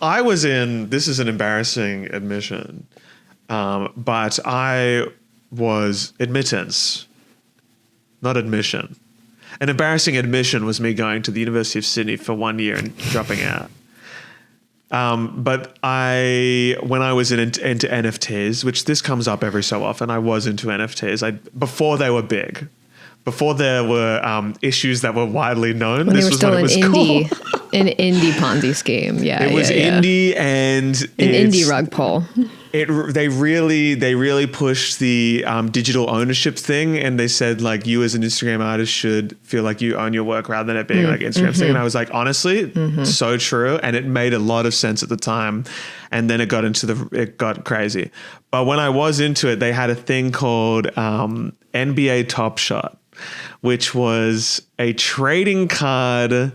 This is an embarrassing admission, but I was admittance, not admission. An embarrassing admission was me going to the University of Sydney for 1 year and dropping out. But when I was into NFTs, which this comes up every so often, I was into NFTs. Before they were big, before there were issues that were widely known. When this they were was still when it was cool. an indie Ponzi scheme. Yeah, it was indie and an indie rug pull. They really pushed the digital ownership thing, and they said like you as an Instagram artist should feel like you own your work rather than it being like Instagram thing. And I was like, honestly, so true, and it made a lot of sense at the time. And then it got crazy. But when I was into it, they had a thing called NBA Top Shot, which was a trading card.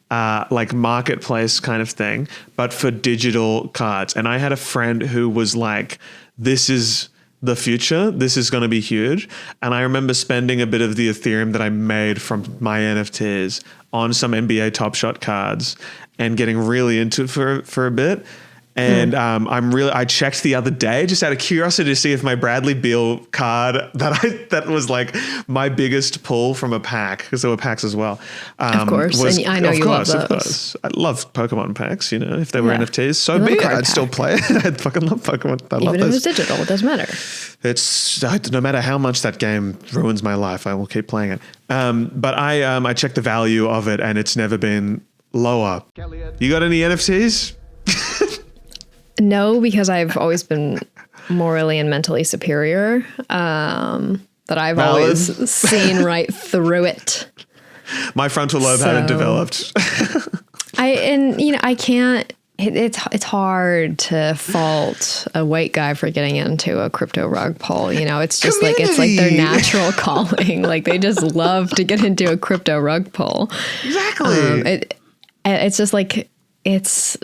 Like marketplace kind of thing, but for digital cards. And I had a friend who was like, this is the future. This is going to be huge. And I remember spending a bit of the Ethereum that I made from my NFTs on some NBA Top Shot cards and getting really into it for a bit. And I checked the other day just out of curiosity to see if my Bradley Beal card that was like my biggest pull from a pack, because there were packs as well. Of course, and I know you love those. Of course, I love Pokemon packs. You know, if they were NFTs, so be it. I'd still play it. I fucking love Pokemon. Even if it's digital, it doesn't matter. No matter how much that game ruins my life, I will keep playing it. But I checked the value of it, and it's never been lower. You got any NFTs? No, because I've always been morally and mentally superior. That I've always seen right through it. My frontal lobe hadn't developed. I can't. It's hard to fault a white guy for getting into a crypto rug pull. You know, it's just Community. it's like their natural calling. Like they just love to get into a crypto rug pull. Exactly. It's just like it's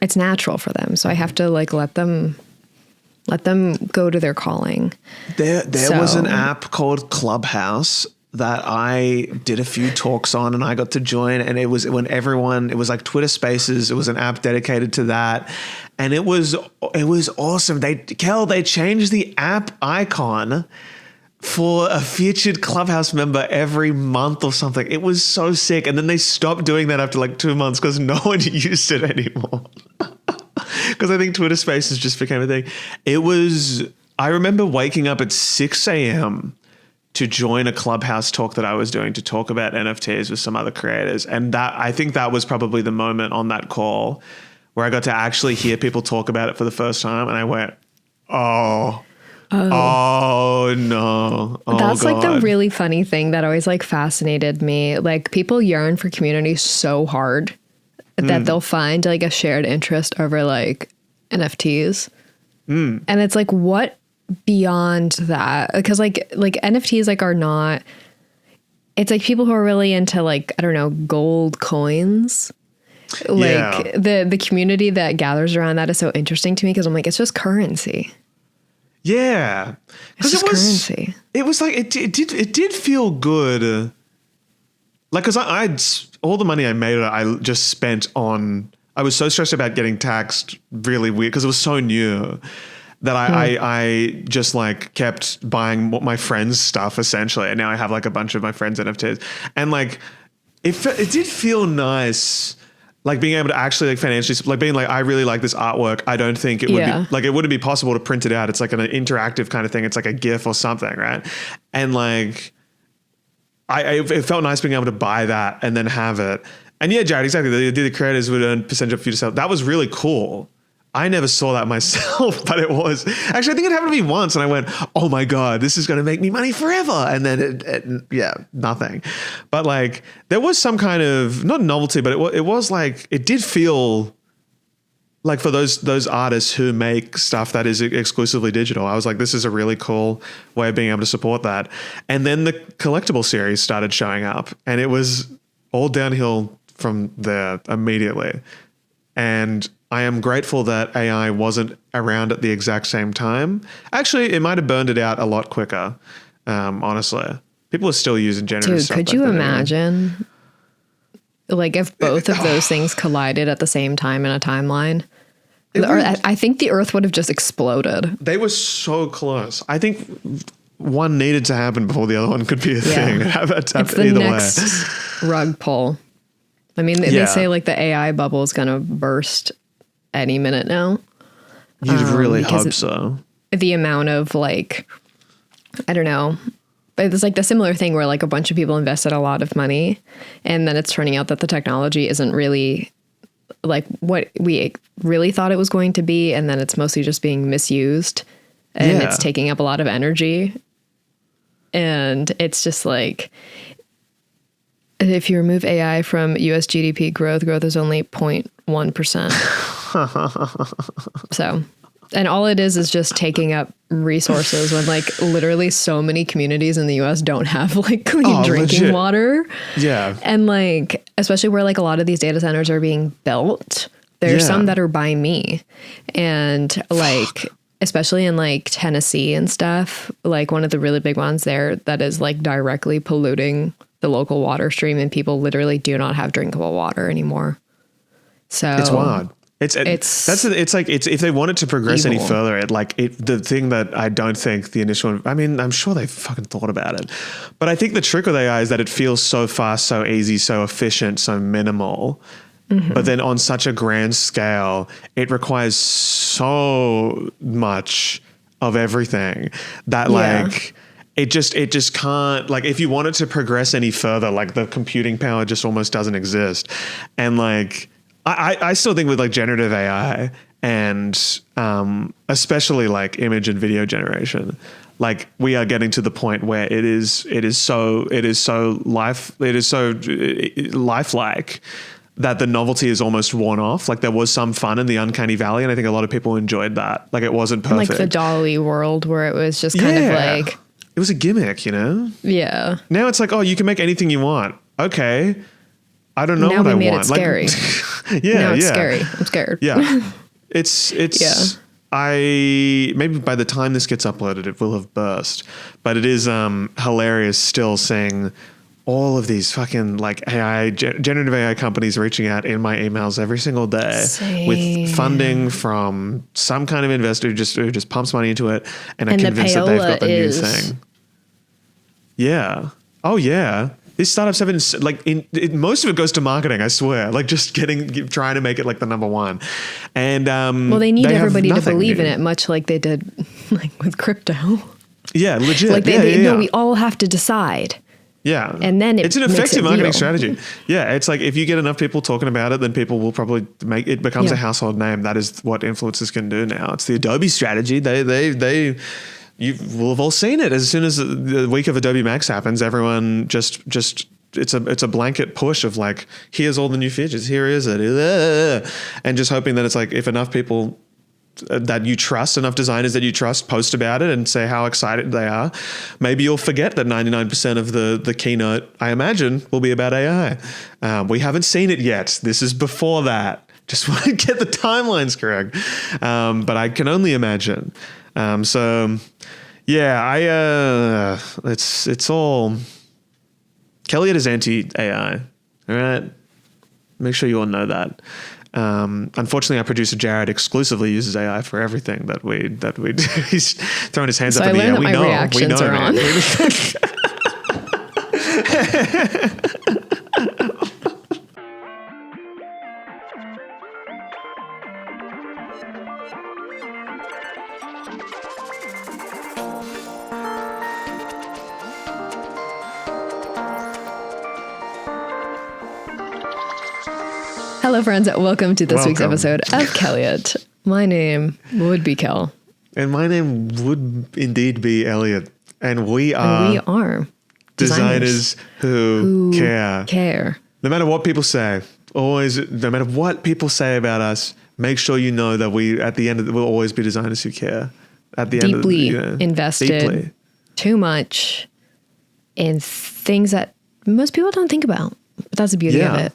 it's natural for them. So I have to like let them go to their calling. There was an app called Clubhouse that I did a few talks on, and I got to join, and it was like Twitter Spaces. It was an app dedicated to that. And it was awesome. They changed the app icon for a featured Clubhouse member every month or something. It was so sick. And then they stopped doing that after like 2 months because no one used it anymore. Because I think Twitter Spaces just became a thing. I remember waking up at 6 a.m. to join a Clubhouse talk that I was doing to talk about NFTs with some other creators. And I think that was probably the moment on that call where I got to actually hear people talk about it for the first time. And I went, oh no. That's God. like the really funny thing that always like fascinated me. Like people yearn for community so hard that they'll find like a shared interest over like NFTs. And it's like, what beyond that? Because like NFTs like are not, it's like people who are really into like, I don't know, gold coins. Like the community that gathers around that is so interesting to me because I'm like, it's just currency. Yeah. It's just currency. It was like, it did feel good. Like, cause I'd all the money I made, I just spent on, I was so stressed about getting taxed really weird because it was so new that I just like kept buying my friends' stuff essentially. And now I have like a bunch of my friends' NFTs and like, it did feel nice. Like being able to actually like financially, like being like, I really like this artwork. I don't think it would be like, it wouldn't be possible to print it out. It's like an interactive kind of thing. It's like a GIF or something. Right. And like, it felt nice being able to buy that and then have it. And yeah, Jared, exactly. The creators would earn percentage for you to sell. That was really cool. I never saw that myself, but it was actually, I think it happened to me once and I went, oh my God, this is going to make me money forever. And then nothing. But like, there was some kind of, not novelty, but it was like, it did feel like for those artists who make stuff that is exclusively digital, I was like, this is a really cool way of being able to support that. And then the collectible series started showing up and it was all downhill from there immediately. And I am grateful that AI wasn't around at the exact same time. Actually, it might have burned it out a lot quicker, honestly. People are still using generative stuff. Could you imagine Like if both of those things collided at the same time in a timeline, I think the Earth would have just exploded. They were so close. I think one needed to happen before the other one could be a thing. It's the next rug pull. I mean, they say like the AI bubble is going to burst any minute now. You'd really hope so. The amount of like, I don't know. It's like the similar thing where like a bunch of people invested a lot of money and then it's turning out that the technology isn't really like what we really thought it was going to be. And then it's mostly just being misused and it's taking up a lot of energy. And it's just like, if you remove AI from US GDP growth is only 0.1%. So, and all it is just taking up resources when like literally so many communities in the US don't have like clean drinking water. Yeah. And like, especially where like a lot of these data centers are being built, there's some that are by me. And like, especially in like Tennessee and stuff, like one of the really big ones there that is like directly polluting the local water stream and people literally do not have drinkable water anymore. So it's wild. It's like if they wanted to progress evil. any further, the thing that I don't think the initial, I mean, I'm sure they fucking thought about it, but I think the trick with AI is that it feels so fast, so easy, so efficient, so minimal. But then on such a grand scale, it requires so much of everything that like it just can't, like if you want it to progress any further, like the computing power just almost doesn't exist. And like I still think with like generative AI and especially like image and video generation, like we are getting to the point where it is so lifelike that the novelty is almost worn off. Like there was some fun in the uncanny valley, and I think a lot of people enjoyed that. Like it wasn't perfect. Like the Dolly world where it was just kind of like, it was a gimmick, you know? Yeah. Now it's like, oh, you can make anything you want. Okay. I don't know now what I we made want. It scary. Now it's scary. I'm scared. Yeah. It's maybe by the time this gets uploaded, it will have burst, but it is hilarious still seeing all of these fucking like generative AI companies reaching out in my emails every single day with funding from some kind of investor who just pumps money into it and are convinced that they've got the new thing. Yeah. Oh yeah. These startups have been like most of it goes to marketing, I swear, like just trying to make it like the number one. And well, they need everybody to believe in it, much like they did like with crypto. Yeah, legit. Like we all have to decide. Yeah. And then it's an effective marketing strategy. Yeah. It's like if you get enough people talking about it, then people will probably make it becomes a household name. That is what influencers can do now. It's the Adobe strategy. You will have all seen it. As soon as the week of Adobe Max happens, everyone just it's a blanket push of like, here's all the new features. Here is it. And just hoping that it's like if enough people that you trust, enough designers that you trust post about it and say how excited they are, maybe you'll forget that 99% of the keynote, I imagine, will be about AI. We haven't seen it yet. This is before that. Just want to get the timelines correct. But I can only imagine. So yeah, it's all, Kelliot is anti-AI. All right. Make sure you all know that. Unfortunately, our producer Jared exclusively uses AI for everything that we do. He's throwing his hands up in the air. We know, man. Hello, friends. Welcome to this week's episode of Kelliot. My name would be Kel. And my name would indeed be Elliot. And we are designers who care. No matter what people say, no matter what people say about us, make sure you know that at the end of it, we'll always be designers who care. At the end of the invested too much in things that most people don't think about. But that's the beauty of it.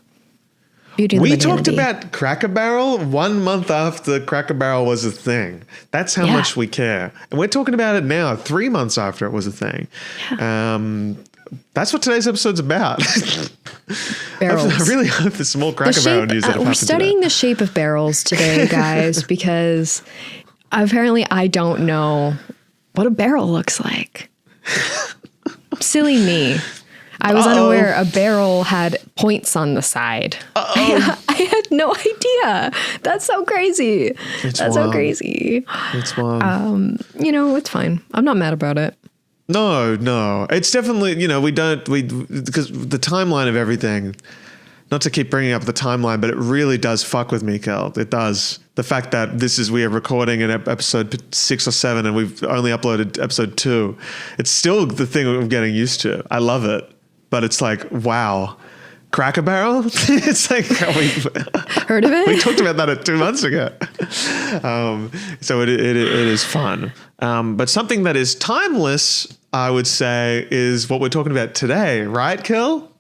We talked about Cracker Barrel 1 month after Cracker Barrel was a thing. That's how much we care. And we're talking about it now, 3 months after it was a thing. that's what today's episode's about. Barrels. I really hope there's some more Cracker Barrel news that have we're happened studying the shape of barrels today, guys, because apparently I don't know what a barrel looks like. Silly me. I was unaware a barrel had points on the side. I had no idea. That's so crazy. That's so crazy. It's wild. It's fine. I'm not mad about it. No. It's definitely, because the timeline of everything, not to keep bringing up the timeline, but it really does fuck with me, Kel. It does. The fact that we are recording in episode 6 or 7 and we've only uploaded episode 2. It's still the thing I'm getting used to. I love it. But it's like, wow, Cracker Barrel? It's like, heard of it? We talked about that 2 months ago. So it is fun. But something that is timeless, I would say, is what we're talking about today. Right, Kel?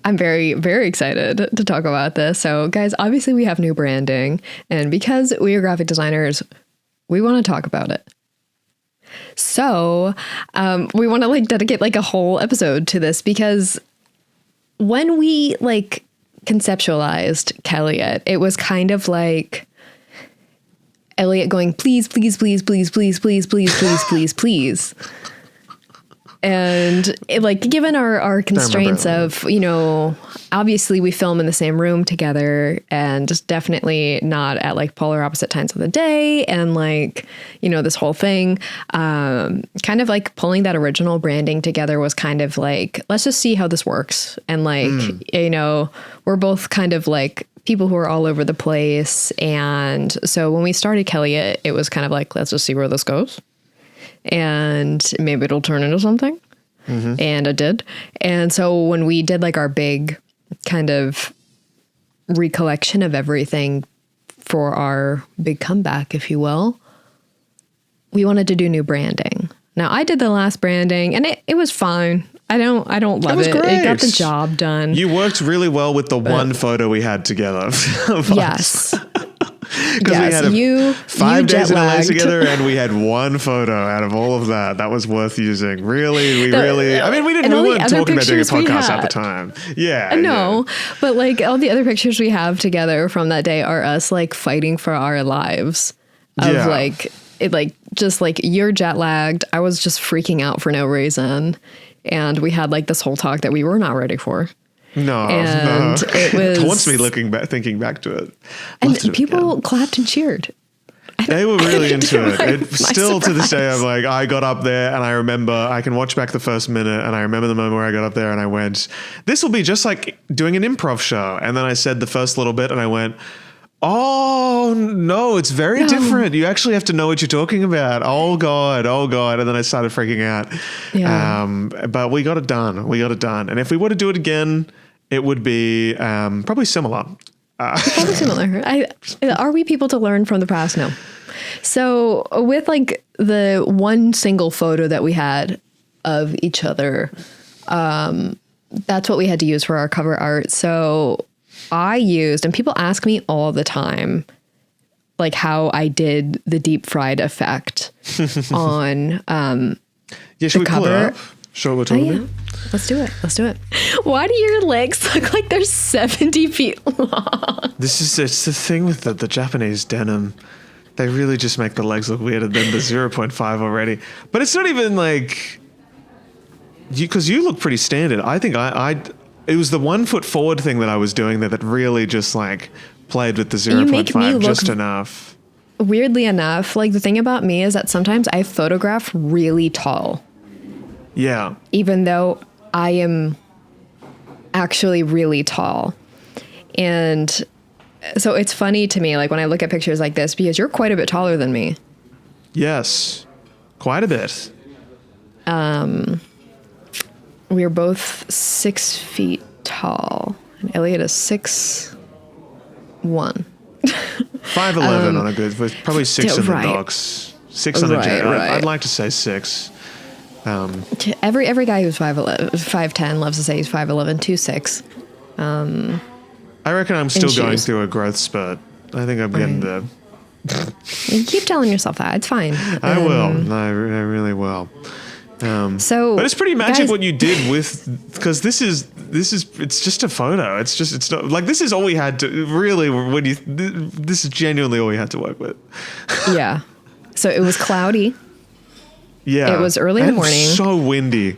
I'm very, very excited to talk about this. So, guys, obviously we have new branding. And because we are graphic designers, we want to talk about it. So we want to dedicate a whole episode to this, because when we conceptualized Kelliot, it was kind of like Elliot going, please, please, please, please, please, please, please, please, please, please. And given our constraints of, obviously we film in the same room together and definitely not at polar opposite times of the day. And this whole thing, kind of pulling that original branding together was kind of let's just see how this works. And we're both kind of people who are all over the place. And so when we started Kelliot, it was kind of let's just see where this goes. And maybe it'll turn into something. Mm-hmm. And it did. And so when we did our big kind of recollection of everything for our big comeback, if you will, we wanted to do new branding. Now, I did the last branding and it was fine. I don't love it. Great. It got the job done. You worked really well with the one photo we had together. Yes. Because we had 5 days in LA together and we had one photo out of all of that. That was worth using. Really, we weren't talking about doing a podcast at the time. Yeah. I know. Yeah. But all the other pictures we have together from that day are us fighting for our lives. Of you're jet lagged. I was just freaking out for no reason. And we had this whole talk that we were not ready for. No, it was. It wants me thinking back to it. And people clapped and cheered. They were really into it. Still to this day, I'm I got up there and I remember, I can watch back the first minute and I remember the moment where I got up there and I went, this will be just like doing an improv show. And then I said the first little bit and I went, oh no, it's very different. You actually have to know what you're talking about. Oh God. And then I started freaking out. Yeah. But we got it done. And if we were to do it again, it would be probably similar. Probably similar. Are we people to learn from the past? No. So with the one single photo that we had of each other, that's what we had to use for our cover art. So I used, and people ask me all the time, how I did the deep fried effect on should we cover. Pull it up? Show what we're talking about? Let's do it. Why do your legs look like they're 70 feet long? It's the thing with the Japanese denim. They really just make the legs look weirder than the 0.5 already. But it's not even because you look pretty standard. I think it was the 1 foot forward thing that I was doing there that really just played with the 0.5 just enough. Weirdly enough, the thing about me is that sometimes I photograph really tall. Yeah. Even though I am actually really tall. And so it's funny to me, when I look at pictures like this, because you're quite a bit taller than me. Yes. Quite a bit. We're both 6 feet tall. And Elliot is 6'1". 5'11" on a good, probably 6 in the docs. 6 on a jet. I'd like to say 6. Every guy who's 5'10" loves to say he's 5'11", 2'6". I reckon I'm still going through a growth spurt. I think I'm getting there. You keep telling yourself that. It's fine. I will. I really will. But it's pretty magic guys, what you did with, because this is it's just a photo. It's not like, this is all we had to really, this is genuinely all we had to work with. yeah. So it was cloudy. Yeah. It was early in the morning. So windy.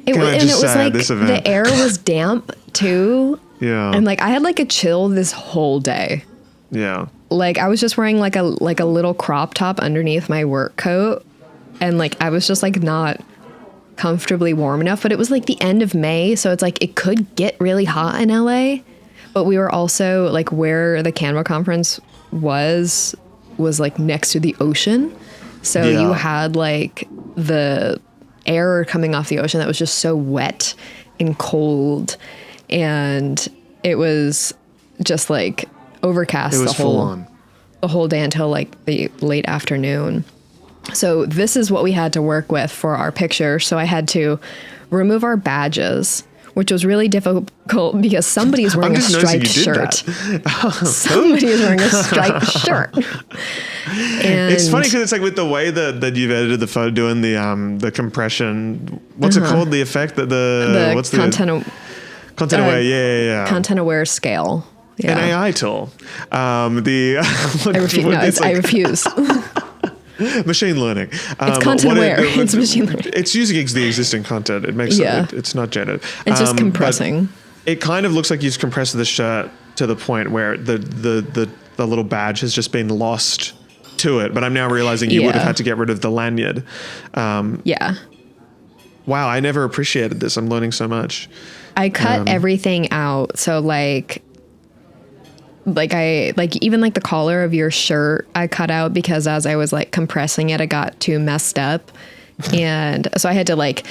It was like the air was damp too. Yeah. And like I had like a chill this whole day. Yeah. Like I was just wearing like a little crop top underneath my work coat, and like I was just like not comfortably warm enough, but it was like the end of May, so it's like it could get really hot in LA, but we were also like where the Canva conference was like next to the ocean. So you had like the air coming off the ocean that was just so wet and cold, and it was just like overcast the whole day until like the late afternoon. So this is what we had to work with for our picture. So I had to remove our badges, which was really difficult because somebody's wearing a striped shirt. Somebody is wearing a striped shirt. And it's funny because it's like with the way that you've edited the photo, doing the compression. What's it called? The effect that what's content aware? Yeah. Content aware scale. Yeah. An AI tool. I refuse. Machine learning. It's content aware. It's machine learning. It's using the existing content. It makes it's not generative. It's just compressing. It kind of looks like you've compressed the shirt to the point where the little badge has just been lost to it. But I'm now realizing you would have had to get rid of the lanyard. Yeah. Wow, I never appreciated this. I'm learning so much. I cut everything out. So like even like the collar of your shirt I cut out because as I was like compressing it, it got too messed up. And so I had to like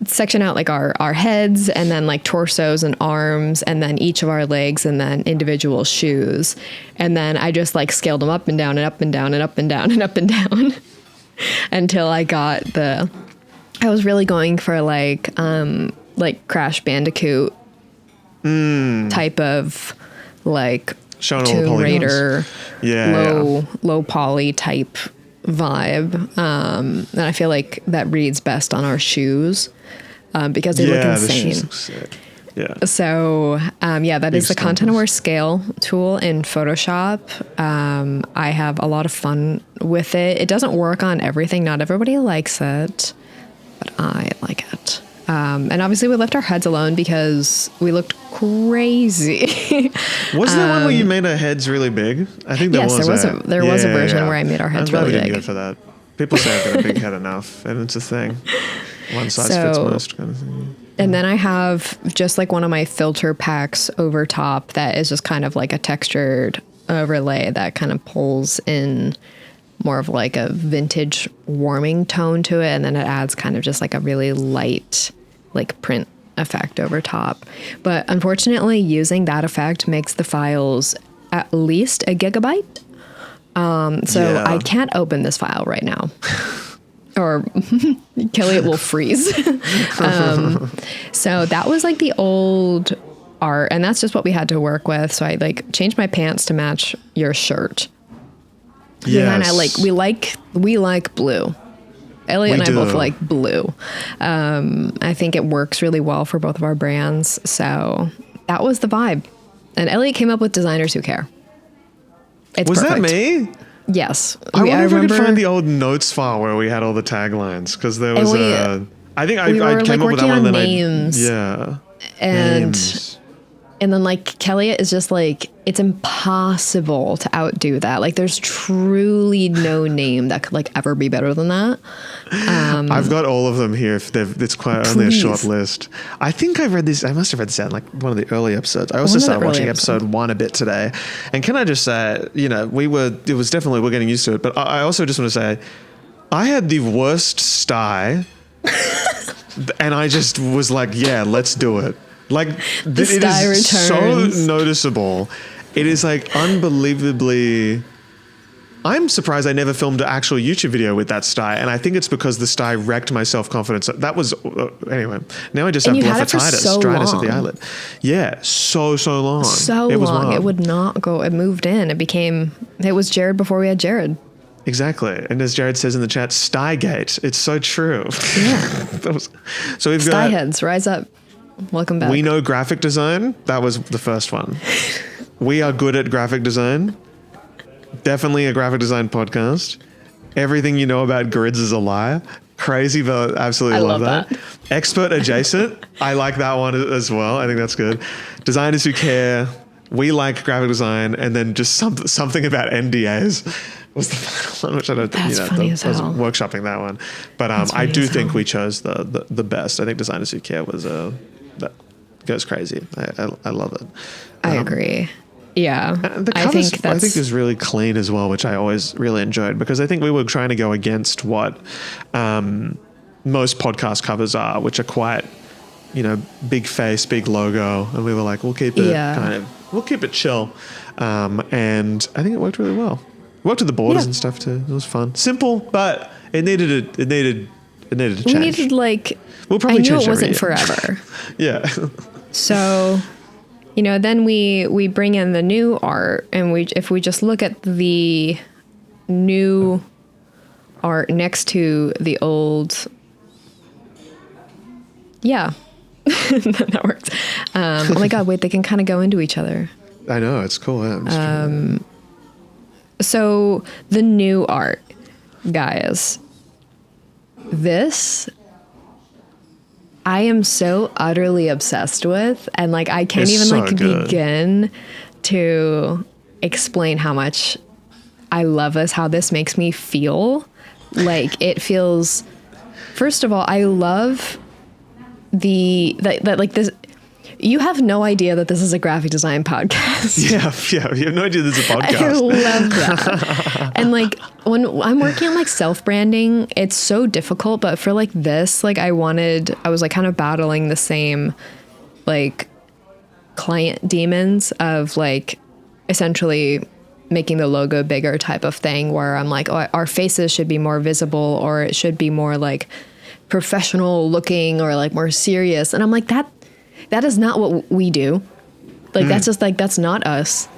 section out like our heads and then like torsos and arms and then each of our legs and then individual shoes. And then I just like scaled them up and down and up and down and up and down and up and down until I got I was really going for like Crash Bandicoot type of like Tomb Raider, low poly type vibe. And I feel like that reads best on our shoes because they look insane. The shoes look sick. Yeah. So, that is the content aware scale tool in Photoshop. I have a lot of fun with it. It doesn't work on everything. Not everybody likes it, but I like it. And obviously we left our heads alone because we looked crazy. Was there one where you made our heads really big? I think there was. There was a version where I made our heads really big. I'm good for that. People say I've got a big head enough, and it's a thing. One size fits most kind of thing. And then I have just like one of my filter packs over top that is just kind of like a textured overlay that kind of pulls in more of like a vintage warming tone to it. And then it adds kind of just like a really light like print effect over top. But unfortunately, using that effect makes the files at least a gigabyte. I can't open this file right now. Or Kelliot will freeze. So that was like the old art, and that's just what we had to work with. So I like changed my pants to match your shirt. Yeah, and we like blue. Elliot and I both like blue. I think it works really well for both of our brands. So that was the vibe. And Elliot came up with designers who care. It's was perfect. That me? Yes. I wonder if I could find the old notes file where we had all the taglines, because there was I think I came up with that one. Then names. And then like Kelliot is just like, it's impossible to outdo that. Like there's truly no name that could like ever be better than that. I've got all of them here. It's quite only a short list. I think I must have read this out in like one of the early episodes. I also started watching episode 1 a bit today. And can I just say, we're getting used to it. But I also just want to say, I had the worst sty and I just was like, yeah, let's do it. Like it is so noticeable. It is like unbelievably. I'm surprised I never filmed an actual YouTube video with that sty, and I think it's because the sty wrecked my self-confidence. That was anyway. Now I just have blepharoptitis, dryness of the eyelid. Yeah, so long. So long. It would not go. It moved in. It was Jared before we had Jared. Exactly. And as Jared says in the chat, Stygate. It's so true. Yeah. So we've Sty got heads, rise up. Welcome back. We Know Graphic Design. That was the first one. We Are Good at Graphic Design. Definitely a graphic design podcast. Everything You Know About Grids is a Lie. Crazy, but absolutely love that. Expert Adjacent. I like that one as well. I think that's good. Designers Who Care. We Like Graphic Design. And then just something about NDAs was the final one, which I don't think, That's funny as I was hell. workshopping that one. But I do think we chose the best. I think Designers Who Care was that goes crazy. I love it. I agree. Yeah. The covers, I think is really clean as well, which I always really enjoyed, because I think we were trying to go against what most podcast covers are, which are quite, big face, big logo. And we were like, we'll keep it we'll keep it chill. And I think it worked really well. Worked with the borders and stuff too. It was fun. Simple, but it needed a change. We needed we'll probably I knew change it wasn't every year. forever. Yeah. So, then we bring in the new art, and if we just look at the new art next to the old, that works. Oh my God, wait, they can kind of go into each other. I know, it's cool. Yeah, So the new art, guys, this I am so utterly obsessed with, and I can't It's even so good. begin to explain how much I love this, how this makes me feel. It feels, first of all, I love this. You have no idea that this is a graphic design podcast. Yeah. You have no idea this is a podcast. I love that. And when I'm working on self-branding, it's so difficult. But for this, I was kind of battling the same client demons of essentially making the logo bigger type of thing, where I'm our faces should be more visible, or it should be more professional looking, or more serious. And I'm that is not what we do. That's just that's not us.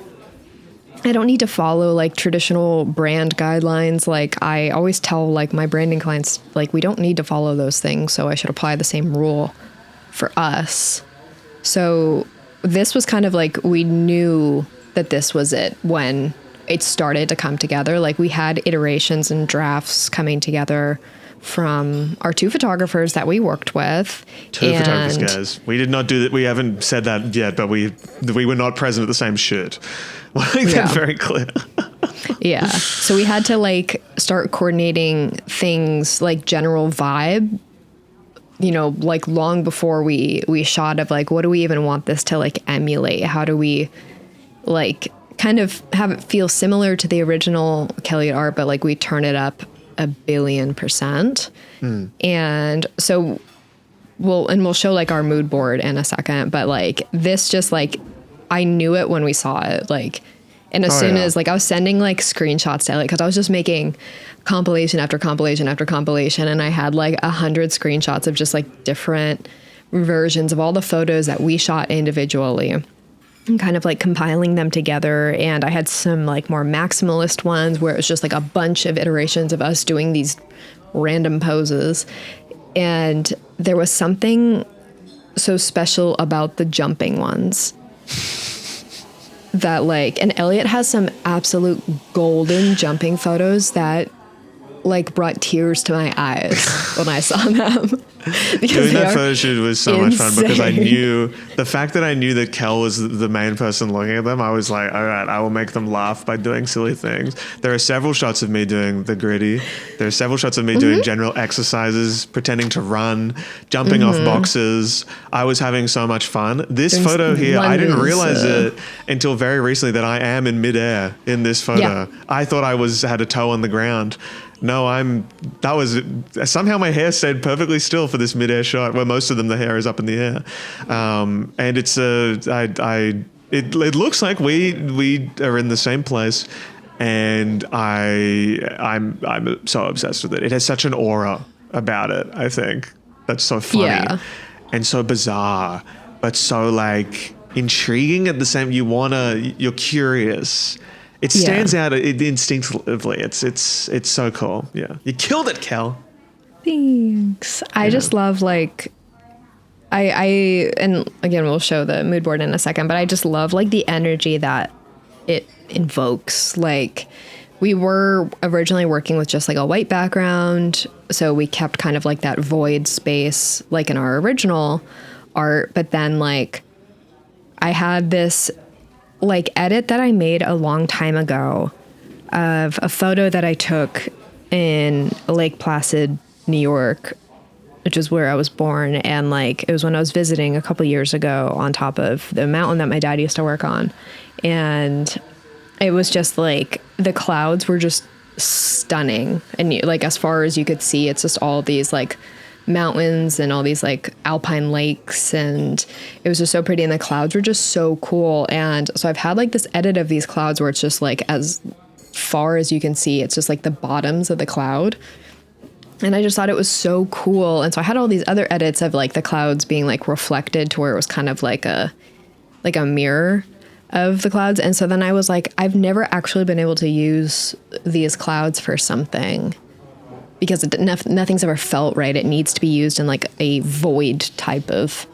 I don't need to follow traditional brand guidelines. I always tell my branding clients, we don't need to follow those things. So I should apply the same rule for us. So this was kind of we knew that this was it when it started to come together. We had iterations and drafts coming together from our two photographers that we worked with. Two photographers, guys. We did not do that. We haven't said that yet, but we were not present at the same shoot. We'll make that very clear. Yeah. So we had to start coordinating things general vibe, long before we shot of what do we even want this to emulate? How do we kind of have it feel similar to the original Kelliot art, but we turn it up 1,000,000,000%. And so we'll show our mood board in a second, but this just I knew it when we saw it, and as soon as I was sending screenshots to Elliot, because I was just making compilation after compilation after compilation, and I had 100 screenshots of just different versions of all the photos that we shot individually, and kind of compiling them together. And I had some more maximalist ones where it was just a bunch of iterations of us doing these random poses. And there was something so special about the jumping ones that and Elliot has some absolute golden jumping photos that brought tears to my eyes when I saw them. Doing that photo shoot was so much fun, because I knew the fact that I knew that Kel was the main person looking at them. I was all right, I will make them laugh by doing silly things. There are several shots of me doing the gritty. There are several shots of me doing general exercises, pretending to run, jumping off boxes. I was having so much fun. This photo here, I didn't realize it until very recently that I am in midair in this photo. Yeah. I thought I had a toe on the ground. No, somehow my hair stayed perfectly still for this mid-air shot, where most of them, the hair is up in the air. And it's it looks like we are in the same place, and I'm so obsessed with it. It has such an aura about it, I think. That's so funny and so bizarre, but so intriguing at the same. You're curious. It stands out instinctively. It's so cool. Yeah. You killed it, Kel. Thanks. I just love like I and again we'll show the mood board in a second, but I just love like the energy that it invokes. Like we were originally working with just like a white background, so we kept kind of like that void space like in our original art, but then like I had this like edit that I made a long time ago of a photo that I took in Lake Placid, New York, which is where I was born. And like, it was when I was visiting a couple years ago on top of the mountain that my dad used to work on. And it was just like, the clouds were just stunning. And like, as far as you could see, it's just all these like mountains and all these like alpine lakes. And it was just so pretty. And the clouds were just so cool. And so I've had like this edit of these clouds where it's just like, as far as you can see, it's just like the bottoms of the cloud. And I just thought it was so cool. And so I had all these other edits of like the clouds being like reflected to where it was kind of like a mirror of the clouds. And so then I was like, I've never actually been able to use these clouds for something because nothing's ever felt right. It needs to be used in like a void type of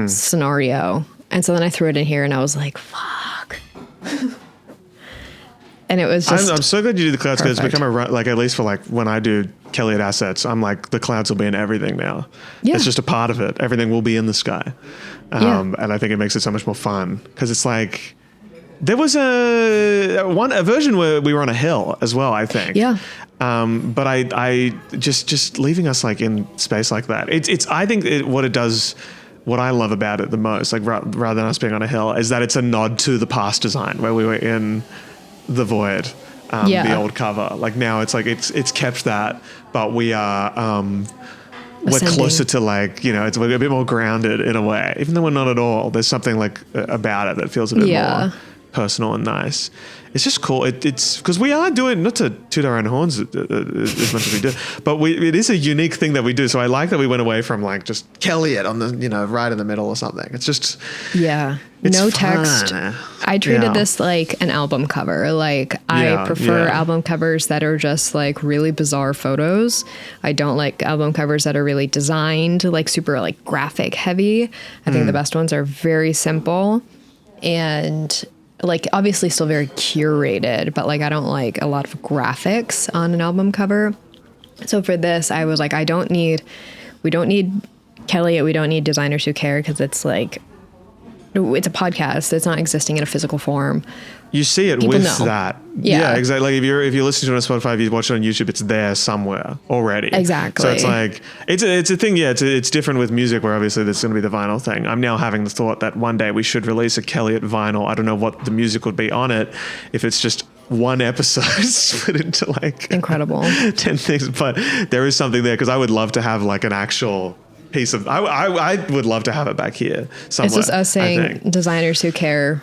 scenario. And so then I threw it in here and I was like, fuck. And it was just I'm so glad you did the clouds because it's become like, at least for like when I do kelliot assets, I'm like, the clouds will be in everything now. Yeah. It's just a part of it. Everything will be in the sky. And I think it makes it so much more fun because it's like, there was a version where we were on a hill as well, I think. Yeah. But I just leaving us like in space like that. I think what it does, what I love about it the most, like rather than us being on a hill, is that it's a nod to the past design where we were in the void, the old cover. Like now it's like it's kept that, but we are we're closer to like, you know, it's a bit more grounded in a way, even though we're not at all. There's something like about it that feels a bit more personal and nice. It's just cool. It's because we are doing, not to toot our own horns as much as we do, but it is a unique thing that we do. So I like that we went away from like just kelliot on the, you know, right in the middle or something. It's just no text. I treated this like an album cover. Like I prefer album covers that are just like really bizarre photos. I don't like album covers that are really designed, like super like graphic heavy. I think the best ones are very simple and like obviously still very curated, but like I don't like a lot of graphics on an album cover. So for this, I was like, we don't need kelliot, we don't need designers who care, because it's like, it's a podcast. It's not existing in a physical form. You see it with that. Yeah, exactly. Like if you're listening to it on Spotify, if you watch it on YouTube, it's there somewhere already. Exactly. So it's like, it's a thing. Yeah, it's different with music where obviously there's going to be the vinyl thing. I'm now having the thought that one day we should release a kelliot vinyl. I don't know what the music would be on it, if it's just one episode split into like incredible 10 things. But there is something there because I would love to have like an actual piece of, I would love to have it back here somewhere. It's just us saying designers who care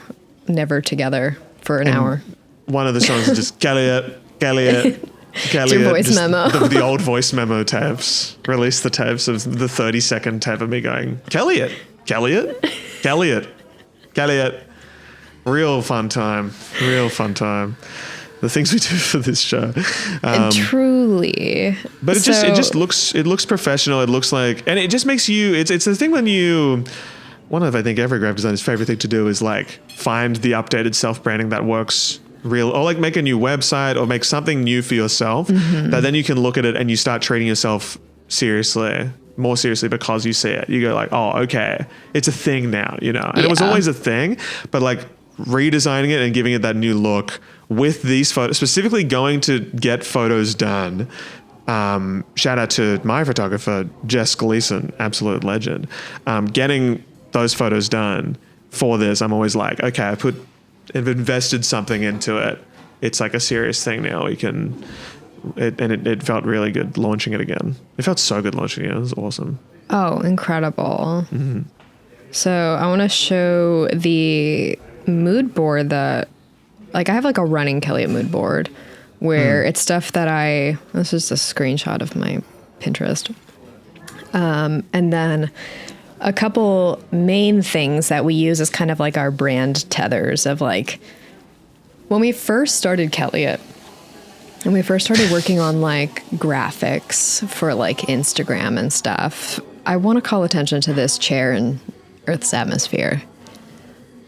never together for an hour. One of the songs is just kelliot. It's your voice memo. The old voice memo tapes. Release the tapes of the 30-second tape of me going, kelliot. Real fun time. The things we do for this show. Truly. But it just looks professional. It looks like, and it just makes you, it's the thing when you, one of, I think, every graphic designer's favorite thing to do is like find the updated self-branding that works real, or like make a new website or make something new for yourself that then you can look at it and you start treating yourself more seriously because you see it. You go like, oh, okay, it's a thing now, you know? And it was always a thing, but like redesigning it and giving it that new look with these photos, specifically going to get photos done. Shout out to my photographer, Jess Gleason, absolute legend. Getting those photos done for this, I'm always like, okay, I've invested something into it. It's like a serious thing now. It felt really good launching it again. It felt so good launching it. It was awesome. Oh, incredible. Mm-hmm. So I want to show the mood board that, like, I have like a running kelliot mood board where it's stuff that this is a screenshot of my Pinterest. And then a couple main things that we use as kind of like our brand tethers of like, when we first started Kelliot, and we first started working on like graphics for like Instagram and stuff, I want to call attention to this chair in Earth's atmosphere.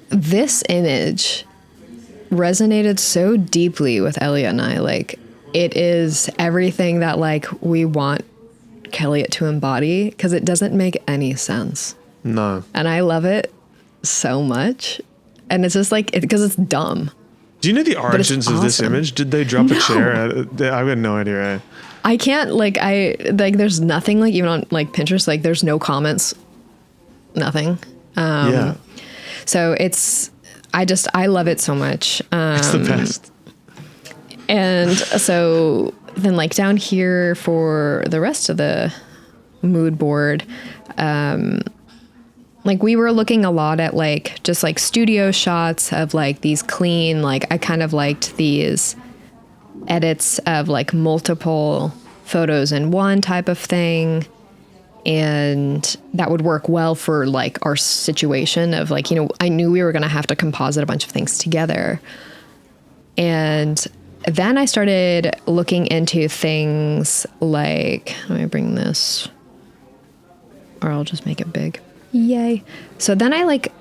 This image resonated so deeply with Elliot and I. Like, it is everything that like we want Kelliot to embody, because it doesn't make any sense. No. And I love it so much. And it's just like, because it's dumb. Do you know the origins of this image? Did they drop a chair? I have no idea. Right? I can't, like, there's nothing, like, even on, like, Pinterest, like, there's no comments. Nothing. Yeah. So I love it so much. It's the best. And so then, like, down here for the rest of the mood board, like, we were looking a lot at, like, just, like, studio shots of, like, these clean, like, I kind of liked these edits of, like, multiple photos in one type of thing. And that would work well for, like, our situation of, like, you know, I knew we were going to have to composite a bunch of things together. And then I started looking into things like, let me bring this, or I'll just make it big. Yay. So then I like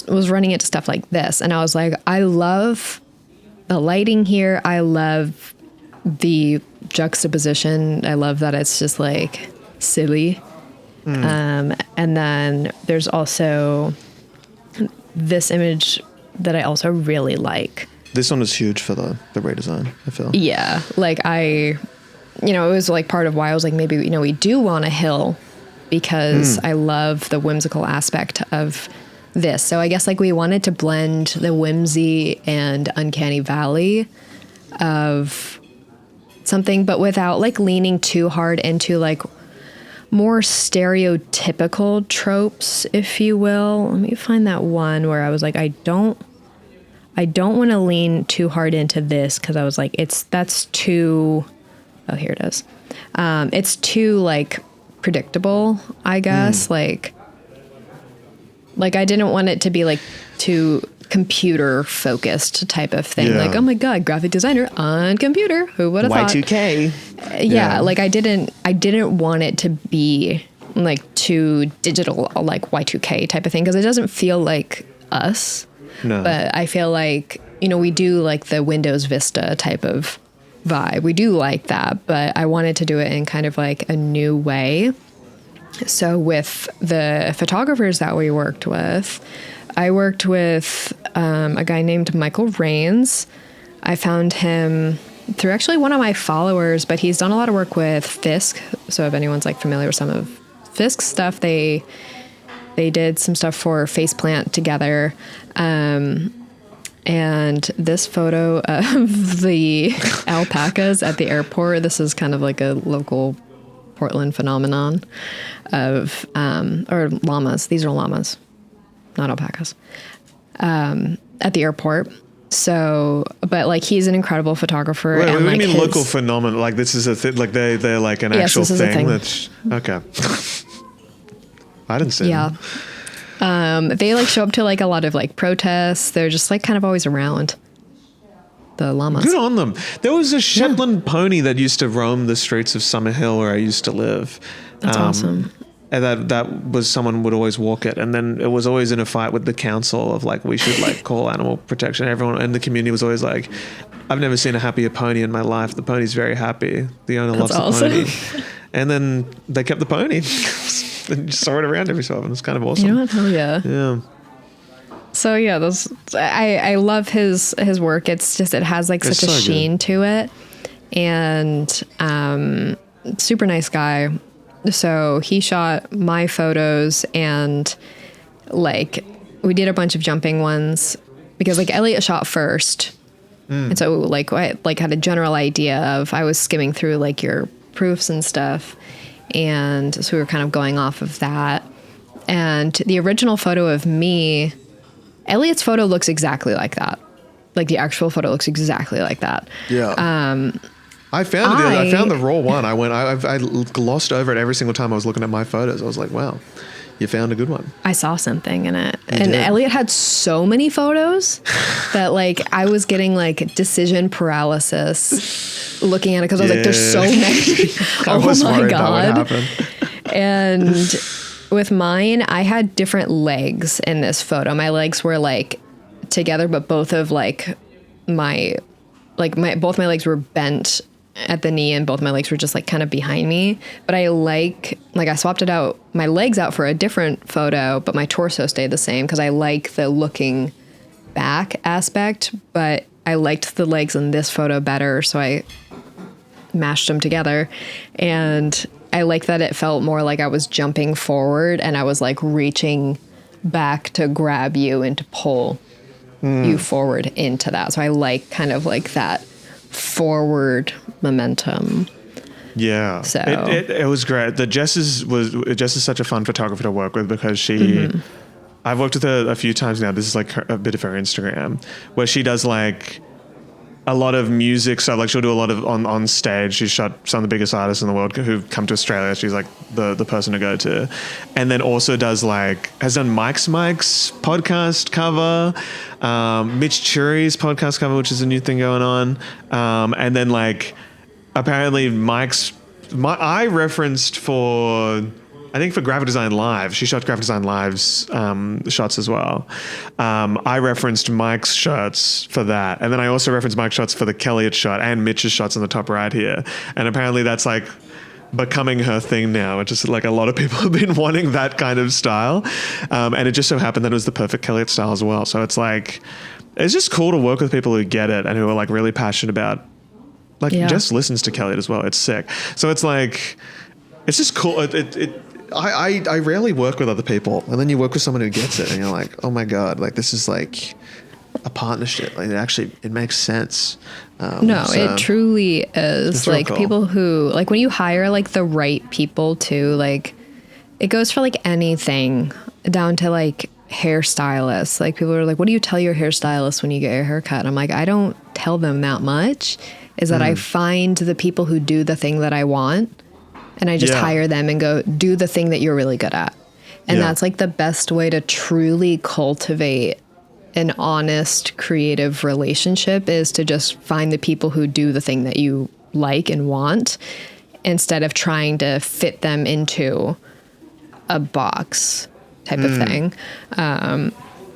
was running into stuff like this, and I was like, I love the lighting here. I love the juxtaposition. I love that it's just like silly. And then there's also this image that I also really like. This one was huge for the redesign, I feel. Yeah. Like it was like part of why I was like, maybe, we do want a hill, because I love the whimsical aspect of this. So I guess like we wanted to blend the whimsy and uncanny valley of something, but without like leaning too hard into like more stereotypical tropes, if you will. Let me find that one where I was like, I don't want to lean too hard into this, because I was like, that's too, oh, here it is. It's too like predictable, I guess. Like I didn't want it to be like too computer focused type of thing. Yeah. Like, oh my God, graphic designer on computer. Who would have thought? Y2K. Yeah. Like I didn't want it to be like too digital, like Y2K type of thing, because it doesn't feel like us. No. But I feel like, we do like the Windows Vista type of vibe. We do like that, but I wanted to do it in kind of like a new way. So with the photographers that we worked with, I worked with a guy named Michael Rains. I found him through actually one of my followers, but he's done a lot of work with Fisk. So if anyone's like familiar with some of Fisk's stuff, they did some stuff for Faceplant together. And this photo of the alpacas at the airport, this is kind of like a local Portland phenomenon of, or llamas. These are llamas, not alpacas, at the airport. So, but like, he's an incredible photographer. Wait, and what do like you mean local phenomenon? Like this is a thing, like they're like an actual thing. That's okay. I didn't see them. They like show up to like a lot of like protests. They're just like kind of always around, the llamas. Good on them. There was a Shetland pony that used to roam the streets of Summerhill where I used to live. That's awesome. And that was, someone would always walk it. And then it was always in a fight with the council of like, we should like call animal protection. Everyone in the community was always like, I've never seen a happier pony in my life. The pony's very happy. The owner loves the pony. And then they kept the pony. And you saw it around every so often. It's kind of awesome. You know what? Hell yeah. Yeah. So yeah, I love his work. It's just, it has like such a sheen to it, and super nice guy. So he shot my photos, and like we did a bunch of jumping ones because like Elliot shot first, and so like I like had a general idea of, I was skimming through like your proofs and stuff, and so we were kind of going off of that. And the original photo of me, Elliot's photo looks exactly like that. Like the actual photo looks exactly like that. Yeah. I found the raw one. I glossed over it every single time I was looking at my photos. I was like, wow, You found a good one. I saw something in it. You And did. Elliot had so many photos that like I was getting like decision paralysis looking at it because I was like, there's so many. I was Oh my worried that God. would happen. And with mine, I had different legs in this photo. My legs were like together, but both of like both my legs were bent at the knee and both my legs were just like kind of behind me. But I I swapped my legs out for a different photo, but my torso stayed the same because I like the looking back aspect, but I liked the legs in this photo better. So I mashed them together, and I like that it felt more like I was jumping forward and I was like reaching back to grab you and to pull you forward into that. So I like kind of like that forward momentum. Yeah. So it was great. Jess is such a fun photographer to work with because she, I've worked with her a few times now. This is like a bit of her Instagram where she does like a lot of music stuff. Like she'll do a lot of on stage. She's shot some of the biggest artists in the world who've come to Australia. She's like the person to go to. And then also has done Mike's podcast cover, Mitch Churi's podcast cover, which is a new thing going on. And then like apparently I referenced I think for Graphic Design Live, she shot Graphic Design Live's shots as well. I referenced Mike's shots for that. And then I also referenced Mike's shots for the kelliot shot and Mitch's shots in the top right here. And apparently that's like becoming her thing now. It's just like a lot of people have been wanting that kind of style. And it just so happened that it was the perfect kelliot style as well. So it's like, it's just cool to work with people who get it and who are like really passionate about, like Jess listens to kelliot as well. It's sick. So it's like, it's just cool. I rarely work with other people, and then you work with someone who gets it, and you're like, oh my God, like this is like a partnership. Like it makes sense. It truly is. Like cool. people who like when you hire like the right people too, like it goes for like anything down to like hairstylists. Like people are like, what do you tell your hairstylist when you get your haircut? I'm like, I don't tell them that much. Is that I find the people who do the thing that I want. And I just hire them and go, do the thing that you're really good at. And that's like the best way to truly cultivate an honest, creative relationship is to just find the people who do the thing that you like and want instead of trying to fit them into a box type of thing. I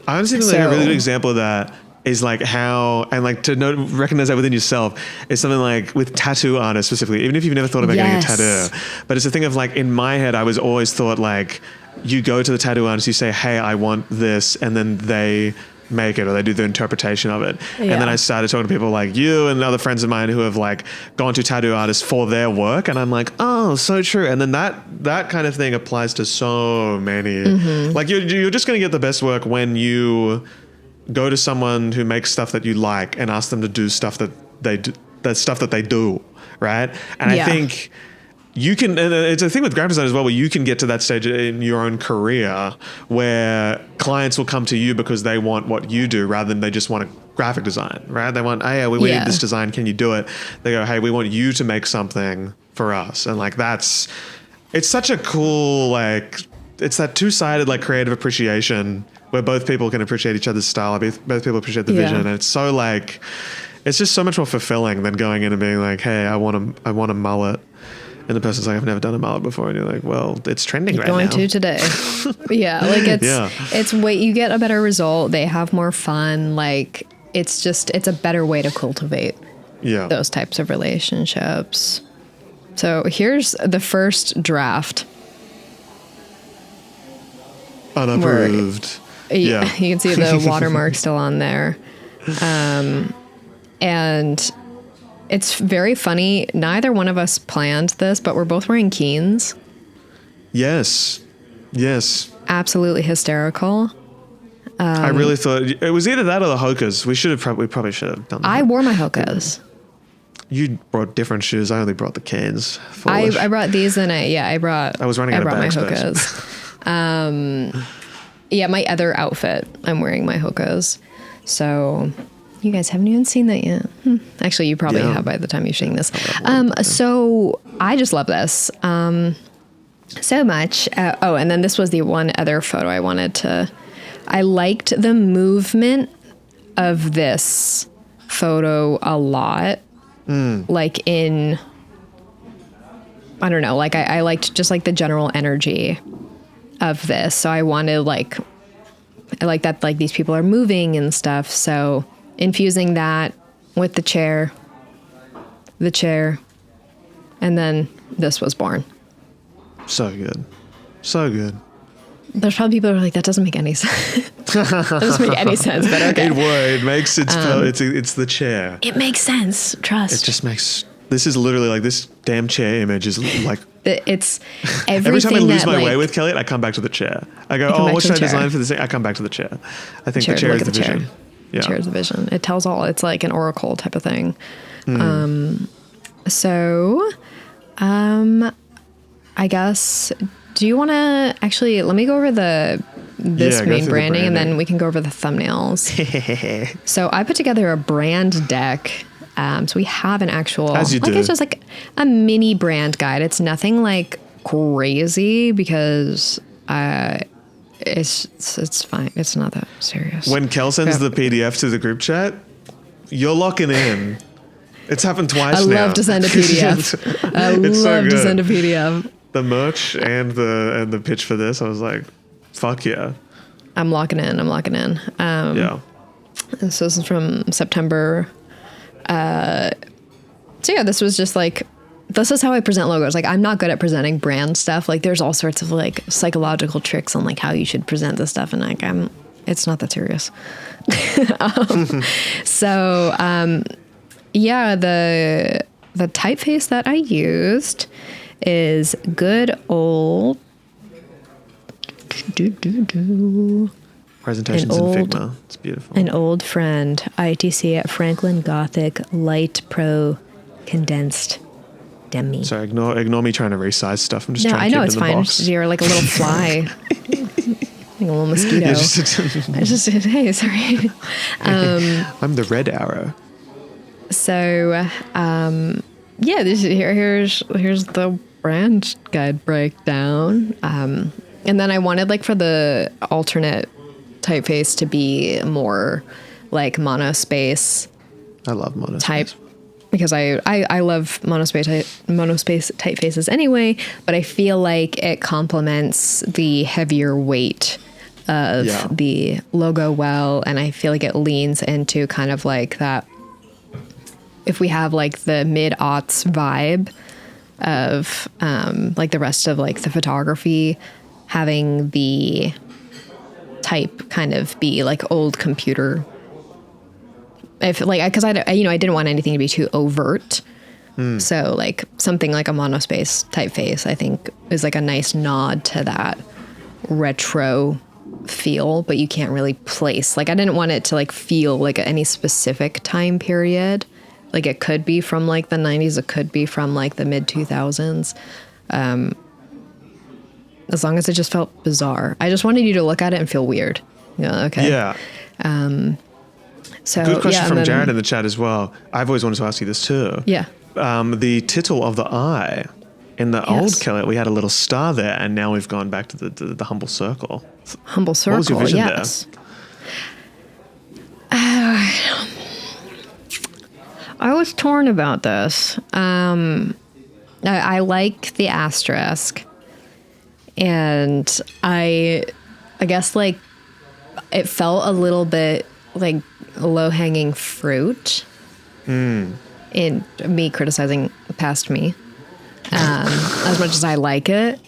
honestly think like a really good example of that is like how, and like to recognize that within yourself is something like with tattoo artists specifically, even if you've never thought about getting a tattoo, but it's a thing of like, in my head, I was always thought like, you go to the tattoo artist, you say, hey, I want this, and then they make it or they do the interpretation of it. And then I started talking to people like you and other friends of mine who have like gone to tattoo artists for their work, and I'm like, oh, so true. And then that kind of thing applies to so many. Like you're just going to get the best work when you go to someone who makes stuff that you like and ask them to do stuff that they do, right? And I think you can, and it's a thing with graphic design as well, where you can get to that stage in your own career where clients will come to you because they want what you do rather than they just want a graphic design, right? They want, hey, we need this design. Can you do it? They go, hey, we want you to make something for us. And like, it's such a cool, like, it's that two-sided like creative appreciation where both people can appreciate each other's style, both people appreciate the vision. And it's so like, it's just so much more fulfilling than going in and being like, hey, I want a mullet. And the person's like, I've never done a mullet before. And you're like, well, it's trending right now. Going to today. Like it's you get a better result. They have more fun. Like it's a better way to cultivate those types of relationships. So here's the first draft. Unapproved. You can see the watermark still on there. And it's very funny. Neither one of us planned this, but we're both wearing Keens. Yes. Absolutely hysterical. I really thought it was either that or the Hokas. We probably should have done that. I wore my Hokas. You brought different shoes. I only brought the Canes. I brought these and I was running out of bag space. My other outfit, I'm wearing my Hokas. So you guys haven't even seen that yet. Actually, you probably have by the time you're seeing this. So I just love this. so much. And then this was the one other photo I liked the movement of this photo a lot. Like I don't know, like I liked just like the general energy of this. So I wanted I like that, like these people are moving and stuff. So infusing that with the chair, and then this was born. So good. So good. There's probably people who are like, that doesn't make any sense. That doesn't make any sense, but okay. It would. It makes it's the chair. It makes sense. Trust. It just makes. This is literally like this damn chair image is like. It's everything. Every time I lose my like, way with Kelliot, I come back to the chair. I go, oh, what should I design for this? I come back to the chair. I think the chair is the vision. Chair. Yeah. The chair is the vision. It tells all. It's like an oracle type of thing. I guess. Do you want to actually let me go over this main branding, and then we can go over the thumbnails. So I put together a brand deck. So we have an actual, as you do. It's just like a mini brand guide. It's nothing like crazy because it's fine. It's not that serious. When Kel sends the PDF to the group chat, you're locking in. It's happened twice now. I love to send a PDF. I love to send a PDF. The merch and the pitch for this, I was like, fuck yeah. I'm locking in. Yeah. And so this is from September. So yeah, this was just like, this is how I present logos. Like, I'm not good at presenting brand stuff. Like, there's all sorts of like psychological tricks on like how you should present this stuff. And like, it's not that serious. Yeah, the typeface that I used is good old presentations in Figma. It's beautiful. An old friend, ITC Franklin Gothic Light Pro Condensed Demi. Sorry, ignore me trying to resize stuff. I'm just trying to I keep know it it's in the fine. box. You're like a little fly, like a little mosquito. Hey, sorry. I'm the red arrow. So, yeah, here's the brand guide breakdown. And then I wanted like for the alternate typeface to be more like monospace. I love monospace. Type because I love monospace typefaces anyway, but I feel like it complements the heavier weight of the logo well, and I feel like it leans into kind of like that. If we have like the mid-aughts vibe of like the rest of like the photography, having the type kind of be like old computer. If like, because I didn't want anything to be too overt. So like something like a monospace typeface, I think is like a nice nod to that retro feel, but you can't really place. Like I didn't want it to like feel like any specific time period. Like it could be from like the 90s, it could be from like the mid 2000s. As long as it just felt bizarre. I just wanted you to look at it and feel weird. Okay. Yeah. So good question from Jared in the chat as well. I've always wanted to ask you this too. Yeah. The tittle of the eye. In the old Kelliot, we had a little star there, and now we've gone back to the humble circle. Humble circle, what was your vision there? I was torn about this. I like the asterisk, and I guess like it felt a little bit like low-hanging fruit in me criticizing past me, as much as I like it.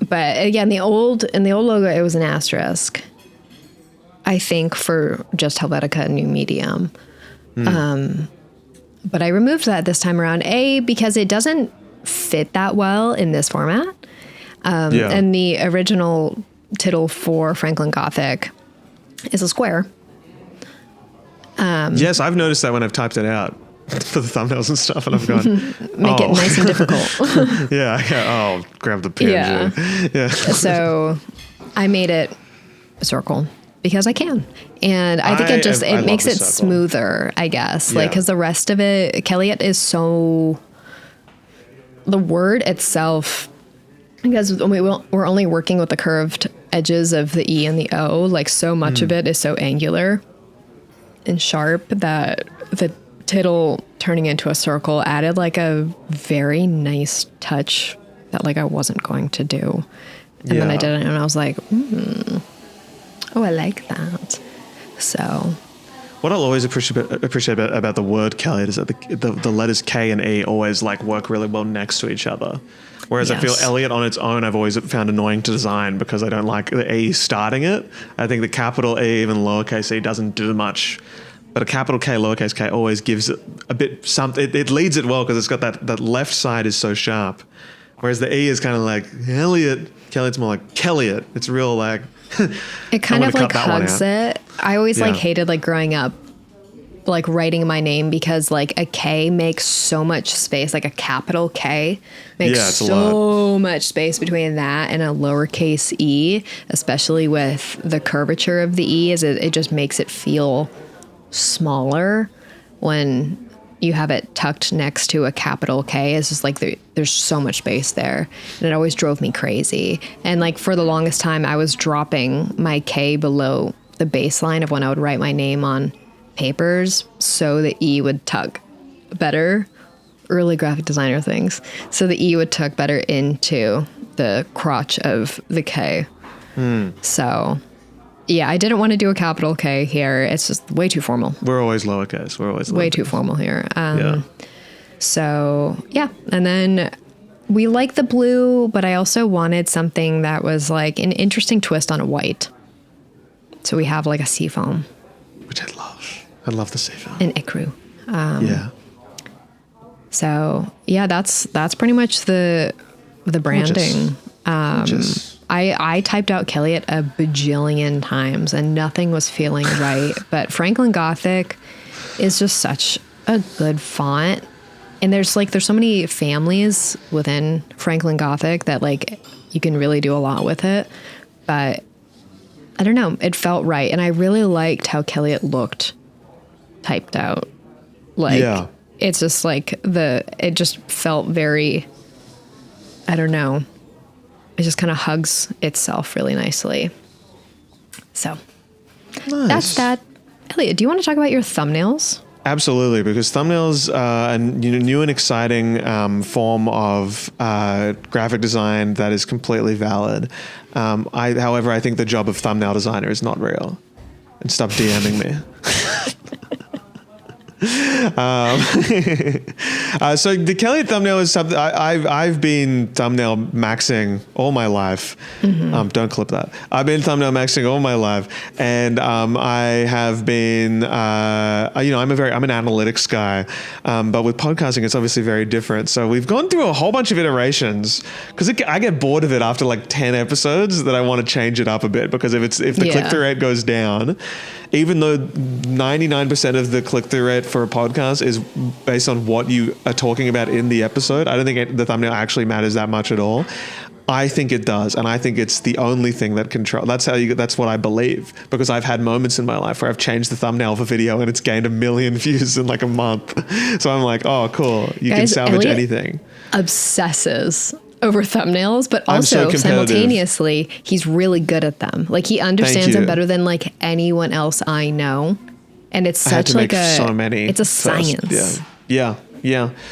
But again, in the old logo, it was an asterisk. I think for just Helvetica New Medium. But I removed that this time around, because it doesn't fit that well in this format. And the original tittle for Franklin Gothic is a square. Yes, I've noticed that when I've typed it out for the thumbnails and stuff, and I've gone, make it nice and difficult. Yeah. Grab the PNG. Yeah. So I made it a circle because I can. And I think it makes it smoother, I guess. Like, because the rest of it, kelliot is so the word itself, because we're only working with the curved edges of the E and the O, like so much of it is so angular and sharp that the tittle turning into a circle added like a very nice touch that like I wasn't going to do. And then I did it and I was like, oh, I like that. So... What I'll always appreciate about the word kelliot is that the letters K and E always like work really well next to each other. Whereas I feel Elliot on its own, I've always found annoying to design because I don't like the E starting it. I think the capital E, even lowercase e, doesn't do much. But a capital K, lowercase k always gives it a bit something. It leads it well because it's got that left side is so sharp. Whereas the E is kind of like Elliot. Kelliot's more like kelliot. It's real like... It kind of like hugs it. I always like hated like growing up like writing my name because like a K makes so much space, like a capital K makes so much space between that and a lowercase e, especially with the curvature of the E, is it just makes it feel smaller when you have it tucked next to a capital K. It's just like there's so much space there. And it always drove me crazy. And like for the longest time, I was dropping my K below the baseline of when I would write my name on papers so the E would tuck better. Early graphic designer things. So the E would tuck better into the crotch of the K. So... yeah, I didn't want to do a capital K here. It's just way too formal. We're always lowercase. We're always lowercase. Way too formal here. So, yeah. And then we like the blue, but I also wanted something that was like an interesting twist on a white. So we have like a seafoam. Which I love. I love the seafoam. An ecru. So, yeah, that's pretty much the branding. I typed out kelliot a bajillion times and nothing was feeling right. But Franklin Gothic is just such a good font. And there's so many families within Franklin Gothic that like you can really do a lot with it. But I don't know, it felt right. And I really liked how kelliot looked typed out. Like it's just like it just felt very, I don't know. It just kind of hugs itself really nicely. So that's that. Elliot, do you want to talk about your thumbnails? Absolutely, because thumbnails are a new and exciting form of graphic design that is completely valid. However, I think the job of thumbnail designer is not real. And stop DMing me. So the kelliot thumbnail is something I've been thumbnail maxing all my life. Don't clip that. I've been thumbnail maxing all my life, and I have been. I'm an analytics guy, but with podcasting, it's obviously very different. So we've gone through a whole bunch of iterations because I get bored of it after like 10 episodes that I want to change it up a bit because if the click-through rate goes down. Even though 99% of the click-through rate for a podcast is based on what you are talking about in the episode, I don't think the thumbnail actually matters that much at all. I think it does, and I think it's the only thing that control. That's what I believe, because I've had moments in my life where I've changed the thumbnail of a video and it's gained 1 million views in like a month. So I'm like, oh, cool, you can salvage anything. Obsesses over thumbnails, but also simultaneously he's really good at them. Like he understands them better than like anyone else I know, and it's such like it's a science. Yeah.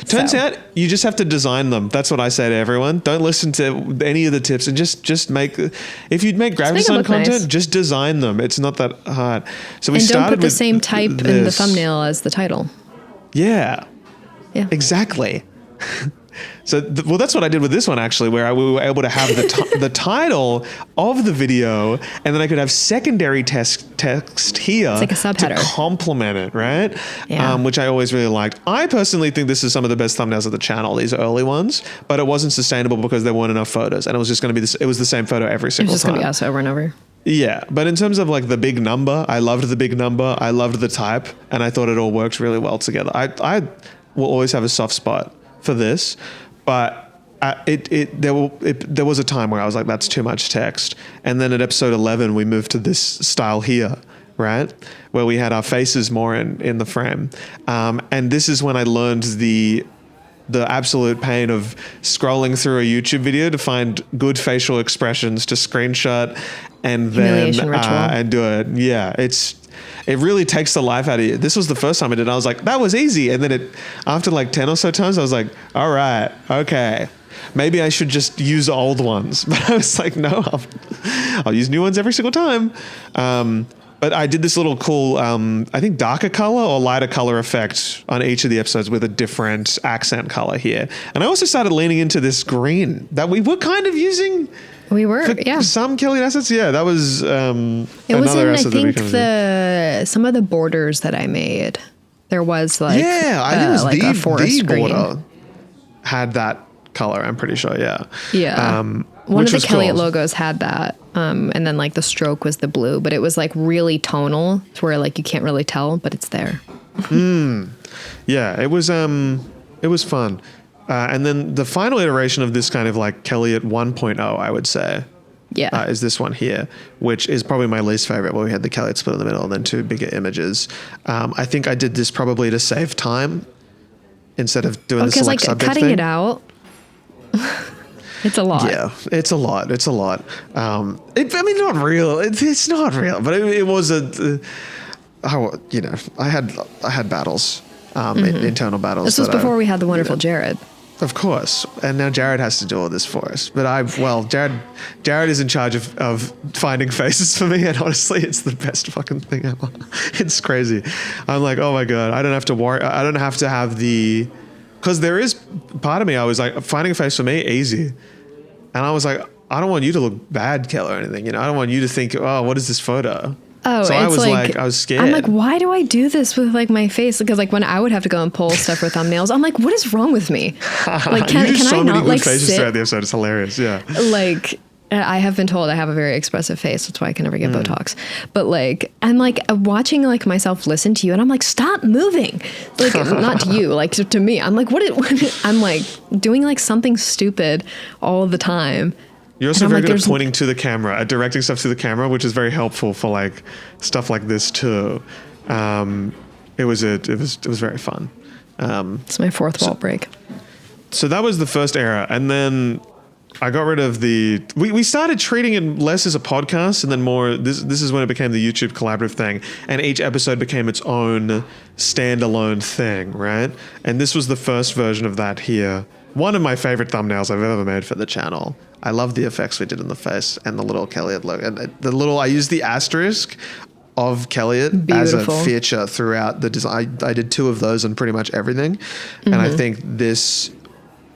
Turns out you just have to design them. That's what I say to everyone. Don't listen to any of the tips and just make. If you'd make graphic design content, just design them. It's not that hard. So we started don't put the same type in the thumbnail as the title. Yeah. Exactly. So, that's what I did with this one, actually, where we were able to have the title of the video, and then I could have secondary text here it's like a subheader to complement it, right? Yeah. Which I always really liked. I personally think this is some of the best thumbnails of the channel, these early ones, but it wasn't sustainable because there weren't enough photos, and it was just going to be it was the same photo every single time. It's just going to be us over and over. Yeah, but in terms of like the big number, I loved the big number, I loved the type, and I thought it all worked really well together. I will always have a soft spot for this, but there was a time where I was like, that's too much text. And then at episode 11, we moved to this style here, right? Where we had our faces more in the frame. And this is when I learned the the absolute pain of scrolling through a YouTube video to find good facial expressions to screenshot and then and do it. Yeah, it really takes the life out of you. This was the first time I did it. I was like, that was easy. And then after like 10 or so times, I was like, all right, okay. Maybe I should just use old ones. But I was like, no, I'll use new ones every single time. But I did this little cool, I think darker color or lighter color effect on each of the episodes with a different accent color here. And I also started leaning into this green that we were kind of using. We were, yeah. Some kelliot assets, yeah. That was it was in, I think, some of the borders that I made. There was like I think it was like a forest green. Border had that color. I'm pretty sure, yeah. Yeah. One of the kelliot logos had that, and then like the stroke was the blue, but it was like really tonal, to where like you can't really tell, but it's there. Yeah, it was fun. And then the final iteration of this kind of like kelliot 1.0, I would say, is this one here, which is probably my least favorite, where we had the kelliot split in the middle and then two bigger images. I think I did this probably to save time instead of doing the select subject cutting thing. It out. It's a lot. Yeah, it's a lot. I mean, not real. It's not real, but it was I had battles, internal battles. This was before we had the wonderful Jared. Of course. And now Jared has to do all this for us. But Jared is in charge of finding faces for me. And honestly, it's the best fucking thing ever. It's crazy. I'm like, oh my God, I don't have to worry. I don't have to have because there is part of me, I was like, finding a face for me, easy. And I was like, I don't want you to look bad, Kel, or anything. I don't want you to think, oh, what is this photo? Oh, so I was like, I was scared. I'm like, why do I do this with like my face? Because like when I would have to go and pull stuff for thumbnails, I'm like, what is wrong with me? Like, can I not like sit? Throughout the episode. It's hilarious. Yeah. Like, I have been told I have a very expressive face. That's why I can never get Botox. But like, I'm like watching like myself listen to you, and I'm like, stop moving. Like, not to you, like to me. I'm like, I'm like doing like something stupid all the time. You're also very good at pointing to the camera, at directing stuff to the camera, which is very helpful for like stuff like this too. It was very fun. It's my fourth wall break. So that was the first era, and then I got rid of we started treating it less as a podcast and then more, this is when it became the YouTube collaborative thing, and each episode became its own standalone thing, right? And this was the first version of that here. One of my favorite thumbnails I've ever made for the channel. I love the effects we did in the face and the little kelliot logo. And I used the asterisk of kelliot as a feature throughout the design. I did two of those on pretty much everything. Mm-hmm. And I think this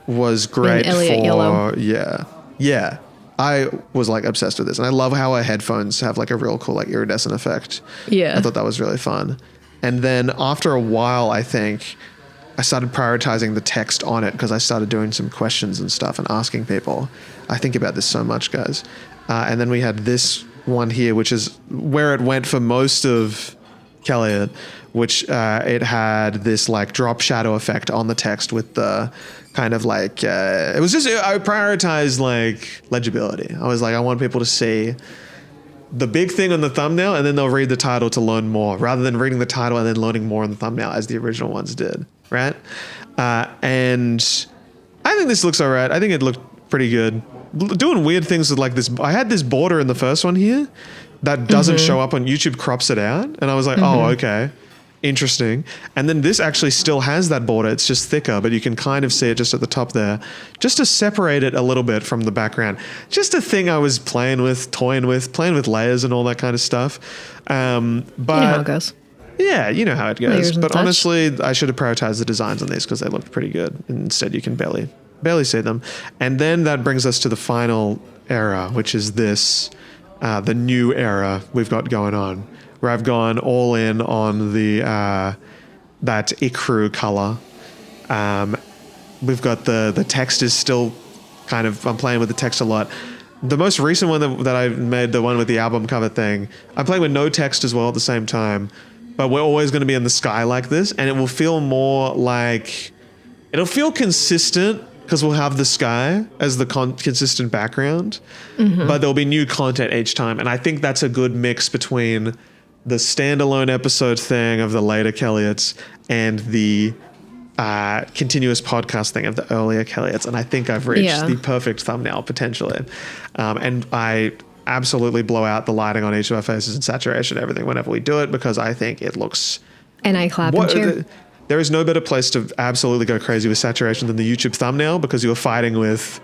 was great Elliot yellow. Yeah. I was like obsessed with this, and I love how our headphones have like a real cool like iridescent effect. Yeah, I thought that was really fun. And then after a while, I think I started prioritizing the text on it because I started doing some questions and stuff and asking people. I think about this so much, guys. And then we had this one here, which is where it went for most of kelliot, which it had this like drop shadow effect on the text with the kind of like, I prioritized like legibility. I was like, I want people to see the big thing on the thumbnail and then they'll read the title to learn more, rather than reading the title and then learning more on the thumbnail as the original ones did, right? And I think this looks all right. I think it looked pretty good. Doing weird things with like this. I had this border in the first one here that doesn't show up on YouTube, crops it out. And I was like, oh, okay. Interesting. And then this actually still has that border. It's just thicker, but you can kind of see it just at the top there, just to separate it a little bit from the background. Just a thing I was playing with layers and all that kind of stuff. But you know how it goes. Yeah, you know how it goes. But honestly, I should have prioritized the designs on these because they looked pretty good. Instead, you can barely see them. And then that brings us to the final era, which is this, the new era we've got going on, where I've gone all in on the that icru color. We've got the text is still kind of, I'm playing with the text a lot. The most recent one that I made, the one with the album cover thing, I'm playing with no text as well at the same time. But we're always going to be in the sky like this, and it will feel more like, it'll feel consistent because we'll have the sky as the consistent background, but there'll be new content each time. And I think that's a good mix between the standalone episode thing of the later kelliots and the continuous podcast thing of the earlier Kelliots, and I think I've reached the perfect thumbnail potentially. And I absolutely blow out the lighting on each of our faces and saturation, everything whenever we do it, because I think it looks. And I clap and cheer. There is no better place to absolutely go crazy with saturation than the YouTube thumbnail, because you are fighting with.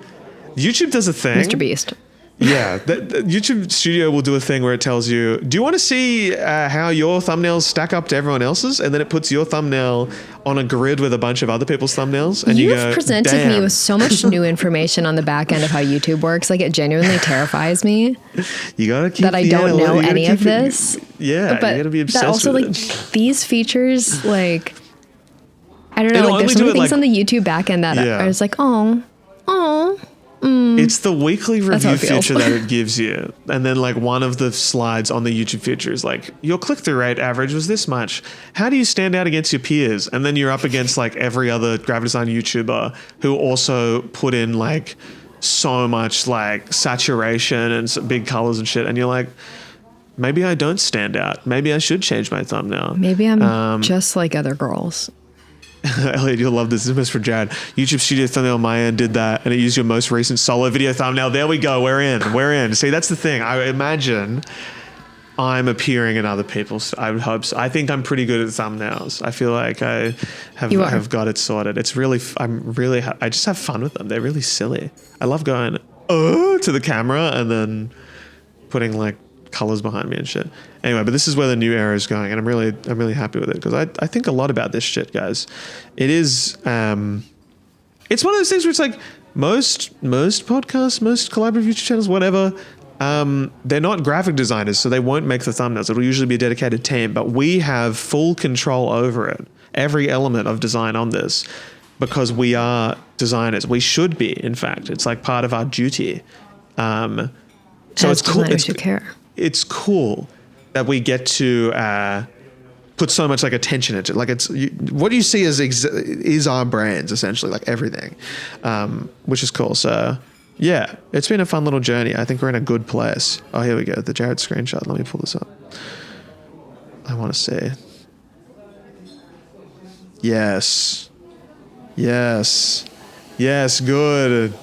YouTube does a thing. Mr. Beast. Yeah, the YouTube Studio will do a thing where it tells you, do you want to see how your thumbnails stack up to everyone else's? And then it puts your thumbnail on a grid with a bunch of other people's thumbnails. And You've presented me with so much new information on the back end of how YouTube works. Like, it genuinely terrifies me. You gotta keep that I don't know any of this. Yeah, but you gotta be obsessed that also, with like, it. These features, like, I don't know, like, there's some things on the YouTube back end that are just like, oh. It's the weekly review feature that it gives you. And then, like, one of the slides on the YouTube feature is like, your click-through rate average was this much. How do you stand out against your peers? And then you're up against, like, every other graphic design YouTuber who also put in, like, so much, like, saturation and some big colors and shit. And you're like, maybe I don't stand out. Maybe I should change my thumbnail. Maybe I'm just like other girls. Elliot, you'll love this. This is for Jared. YouTube Studio thumbnail on my end did that, and it used your most recent solo video thumbnail. There we go. We're in. See, that's the thing. I imagine I'm appearing in other people's. I would hope so. I think I'm pretty good at thumbnails. I feel like I have got it sorted. It's really. I just have fun with them. They're really silly. I love going to the camera and then putting, like, colors behind me and shit. Anyway, but this is where the new era is going, and I'm really happy with it, because I think a lot about this shit, guys. It is it's one of those things where it's like most podcasts, most collaborative YouTube channels, whatever, they're not graphic designers, so they won't make the thumbnails. It'll usually be a dedicated team, but we have full control over it, every element of design on this, because we are designers. We should be, in fact. It's like part of our duty. So it's cool. It's cool that we get to put so much, like, attention into it. Like, it's what you see is our brands, essentially, like everything, which is cool. So yeah, it's been a fun little journey. I think we're in a good place. Oh, here we go. The Jared screenshot. Let me pull this up. I want to see. Yes. Good.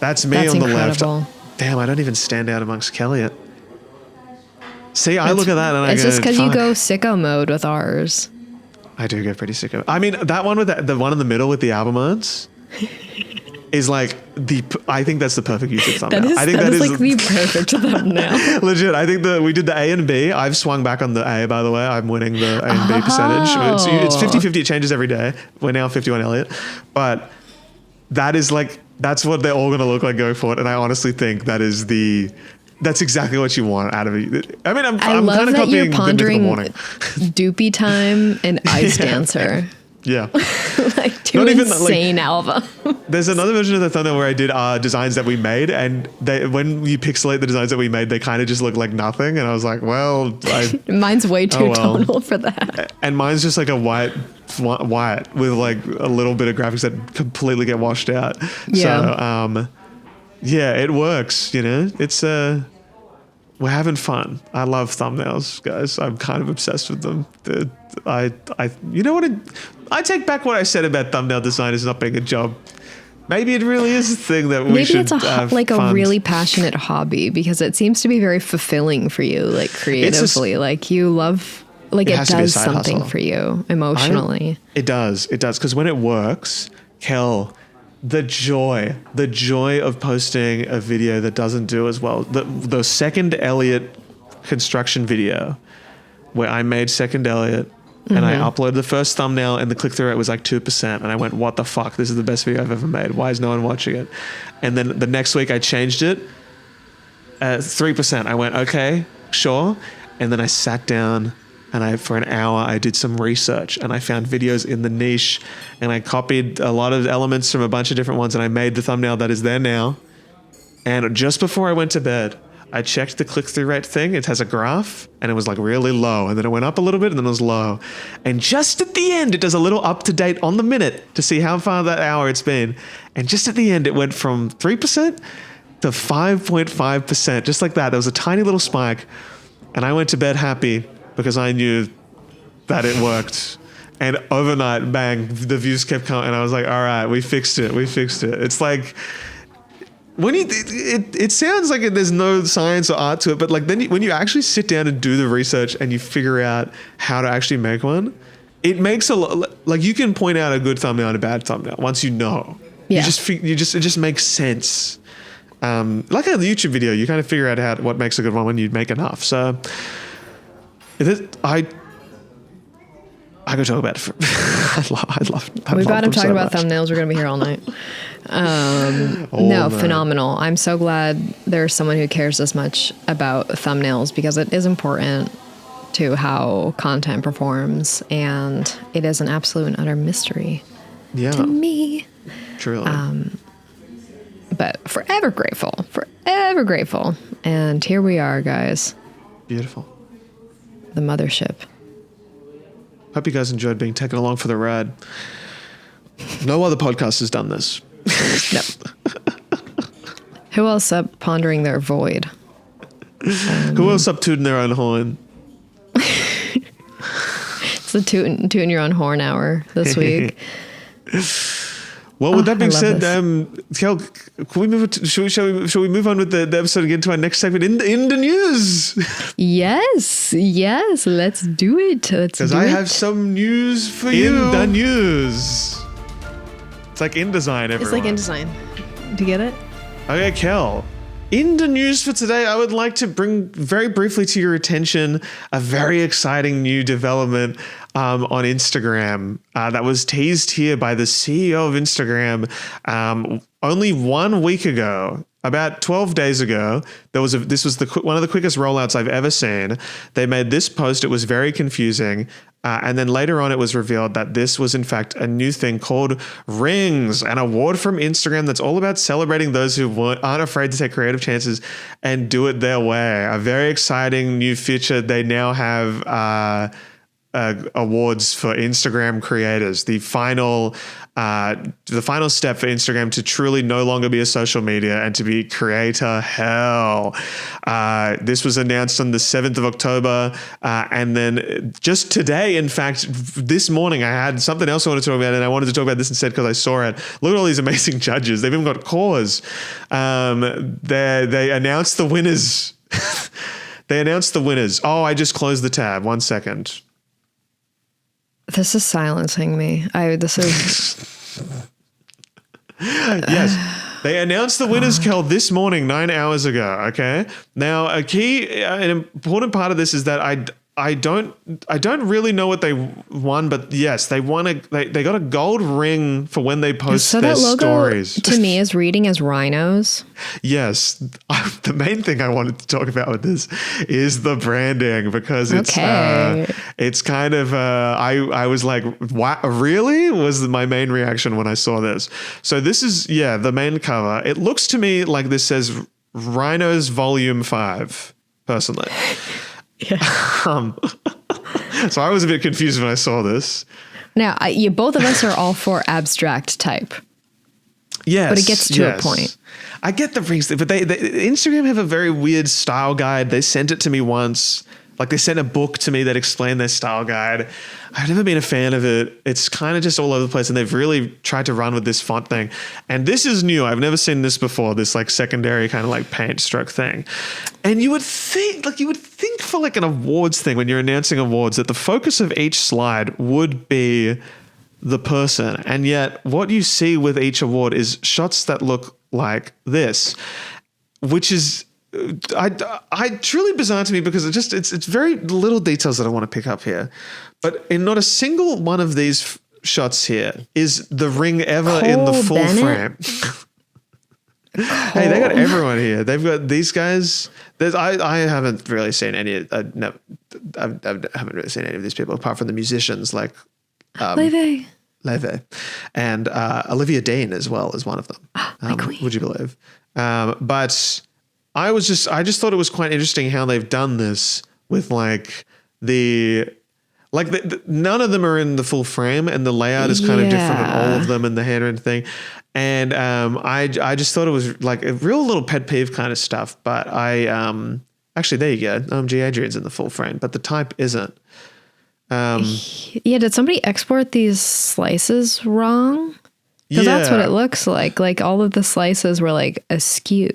That's me on the incredible. left. Damn, I don't even stand out amongst Kelliot. See, I look at that and I go, it's just because you go sicko mode with ours. I do go pretty sicko. I mean, that one with the one in the middle with the album arts is like I think that's the perfect YouTube thumbnail. I think that is like the perfect thumbnail. Legit. I think we did the A and B. I've swung back on the A, by the way. I'm winning the A and B percentage. It's 50-50. It changes every day. We're now 51 Elliot. But that is like, that's what they're all going to look like going forward. And I honestly think that's exactly what you want out of it. I mean, I'm kind of copying pondering Doopy Time and Ice Dancer. Yeah. Like two insane albums. There's another version of the thumbnail where I did designs that we made, and when you pixelate the designs that we made, they kind of just look like nothing. And I was like, well, mine's way too tonal for that. And mine's just like a white with like a little bit of graphics that completely get washed out. Yeah. So, yeah, it works, you know. It's we're having fun. I love thumbnails, guys. I'm kind of obsessed with them. You know what? I take back what I said about thumbnail designers not being a job. Maybe it really is a thing that we should have like a really passionate hobby, because it seems to be very fulfilling for you, like creatively. Like you love, like it does something for you emotionally. It does, because when it works, Kel, the joy of posting a video that doesn't do as well. The second Elliot construction video where I made second Elliot and I uploaded the first thumbnail and the click-through rate was like 2%. And I went, what the fuck? This is the best video I've ever made. Why is no one watching it? And then the next week I changed it at 3%. I went, okay, sure. And then I sat down and for an hour, I did some research and I found videos in the niche and I copied a lot of elements from a bunch of different ones and I made the thumbnail that is there now. And just before I went to bed, I checked the click-through rate thing. It has a graph and it was like really low. And then it went up a little bit and then it was low. And just at the end, it does a little up-to-date on the minute to see how far that hour it's been. And just at the end, it went from 3% to 5.5%. Just like that. There was a tiny little spike. And I went to bed happy because I knew that it worked. And overnight, bang, the views kept coming. And I was like, all right, we fixed it. It's like, it sounds like there's no science or art to it, but like when you actually sit down and do the research and you figure out how to actually make one, it makes a lot, like you can point out a good thumbnail and a bad thumbnail once you know. Yeah. It just makes sense. Like a YouTube video, you kind of figure out what makes a good one when you make enough. So I could talk about it. I'd love. We've got him talking about thumbnails. We're going to be here all night. Phenomenal. I'm so glad there's someone who cares as much about thumbnails because it is important to how content performs, and it is an absolute and utter mystery to me. Truly. But forever grateful. And here we are, guys. Beautiful. The mothership. Hope you guys enjoyed being taken along for the ride. No other podcast has done this. No. Who else up pondering their void? Who else up tooting their own horn? It's the tooting your own horn hour this week. Well, with that being said, Kel, can we move? Shall we move on with the episode and get into our next segment in the news? Yes, let's do it. Because I have some news for you. inDaNews. It's like InDesign, everyone. It's like InDesign. Do you get it? Okay, Kel. In the news for today, I would like to bring very briefly to your attention a very exciting new development on Instagram that was teased here by the CEO of Instagram only 1 week ago. About 12 days ago, this was one of the quickest rollouts I've ever seen. They made this post. It was very confusing. And then later on, it was revealed that this was, in fact, a new thing called Rings, an award from Instagram that's all about celebrating those who aren't afraid to take creative chances and do it their way. A very exciting new feature. They now have awards for Instagram creators. The final step for Instagram to truly no longer be a social media and to be creator hell. This was announced on the 7th of October. And then just today, in fact, this morning, I had something else I wanted to talk about, and I wanted to talk about this instead because I saw it. Look at all these amazing judges. They've even got cause. They announced the winners. Oh, I just closed the tab. 1 second. This is silencing me. Yes. They announced the winners, Kel, this morning, 9 hours ago. Okay. Now, an important part of this is that I don't really know what they won, but yes, they won they got a gold ring for when they post so their that logo, stories. To me, is reading as rhinos. Yes, the main thing I wanted to talk about with this is the branding because it's kind of I was like, what, really? Was my main reaction when I saw this. So this is the main cover. It looks to me like this says Rhinos Volume 5. Personally. Yeah. So I was a bit confused when I saw this. Now, both of us are all for abstract type. Yes. But it gets to a point. I get the rings, but they Instagram have a very weird style guide. They sent it to me once. Like they sent a book to me that explained their style guide. I've never been a fan of it. It's kind of just all over the place, and they've really tried to run with this font thing. And this is new. I've never seen this before, this like secondary kind of like paint stroke thing. And you would think for like an awards thing, when you're announcing awards, that the focus of each slide would be the person. And yet what you see with each award is shots that look like this, which is I truly bizarre to me because it's very little details that I want to pick up here. But in not a single one of these shots here is the ring ever in the full frame. Hey, they got everyone here. They've got these guys. I haven't really seen any. I haven't really seen any of these people apart from the musicians like Leve and Olivia Dean as well as one of them. Would you believe? But I just thought it was quite interesting how they've done this with none of them are in the full frame, and the layout is kind of different on all of them, and the handwritten thing. And I just thought it was like a real little pet peeve kind of stuff. But actually there you go. Adrian's in the full frame, but the type isn't. Yeah, did somebody export these slices wrong? Because that's what it looks like. Like all of the slices were like askew.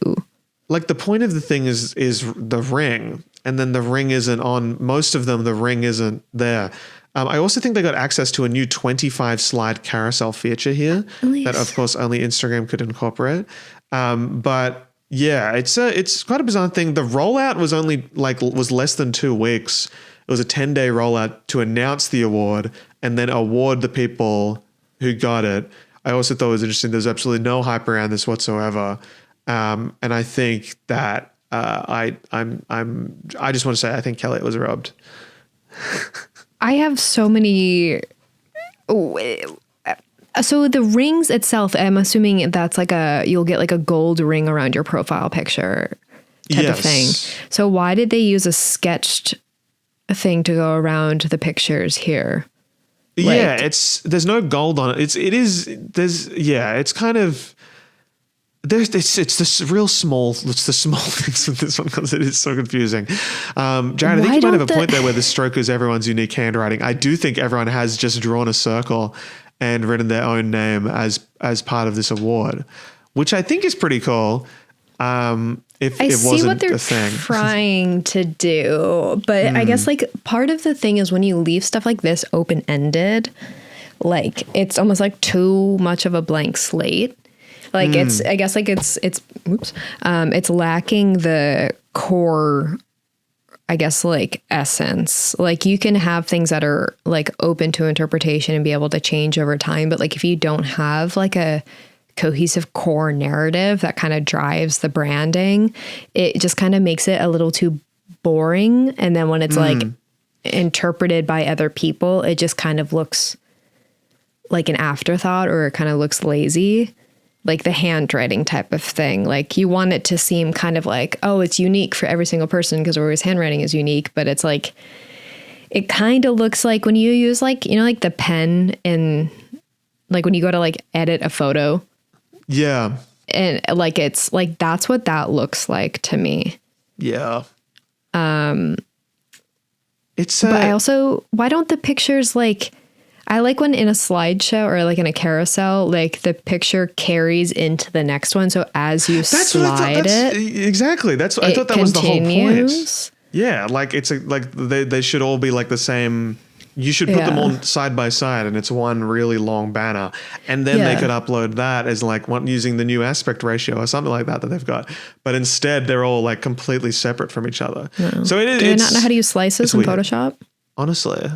Like the point of the thing is the ring, and then the ring isn't on most of them. The ring isn't there. I also think they got access to a new 25 slide carousel feature here that, of course, only Instagram could incorporate. But yeah, it's quite a bizarre thing. The rollout was less than 2 weeks. It was a 10-day rollout to announce the award and then award the people who got it. I also thought it was interesting. There's absolutely no hype around this whatsoever. And I think that I just want to say I think Kelliot was robbed. I have so many. So the rings itself, I'm assuming that's like you'll get like a gold ring around your profile picture type of thing. So why did they use a sketched thing to go around the pictures here? Yeah, there's no gold on it. It's kind of. It's the real small. It's the small things with this one because it is so confusing. Jared, I think you might have a point there where the stroke is everyone's unique handwriting. I do think everyone has just drawn a circle and written their own name as part of this award, which I think is pretty cool. If I it see wasn't what they're a thing. trying to do, but I guess like part of the thing is when you leave stuff like this open ended, like it's almost like too much of a blank slate. Like it's lacking the core, I guess, like essence. Like you can have things that are like open to interpretation and be able to change over time. But like if you don't have like a cohesive core narrative that kind of drives the branding, it just kind of makes it a little too boring. And then when it's like interpreted by other people, it just kind of looks like an afterthought or it kind of looks lazy. Like the handwriting type of thing. Like you want it to seem kind of like, oh, it's unique for every single person because Rory's handwriting is unique. But it's like, it kind of looks like when you use like, you know, like the pen in, like when you go to like edit a photo. Yeah. And like, it's like, that's what that looks like to me. Yeah. But I also, why don't the pictures like, I like when in a slideshow or like in a carousel, like the picture carries into the next one. So as you slide it, exactly. I thought that was the whole point. Yeah, like it's like they should all be like the same. You should put them all side by side, and it's one really long banner, and then they could upload that as like one using the new aspect ratio or something like that they've got. But instead, they're all like completely separate from each other. No. So do you not know how to use slices in Photoshop? Honestly.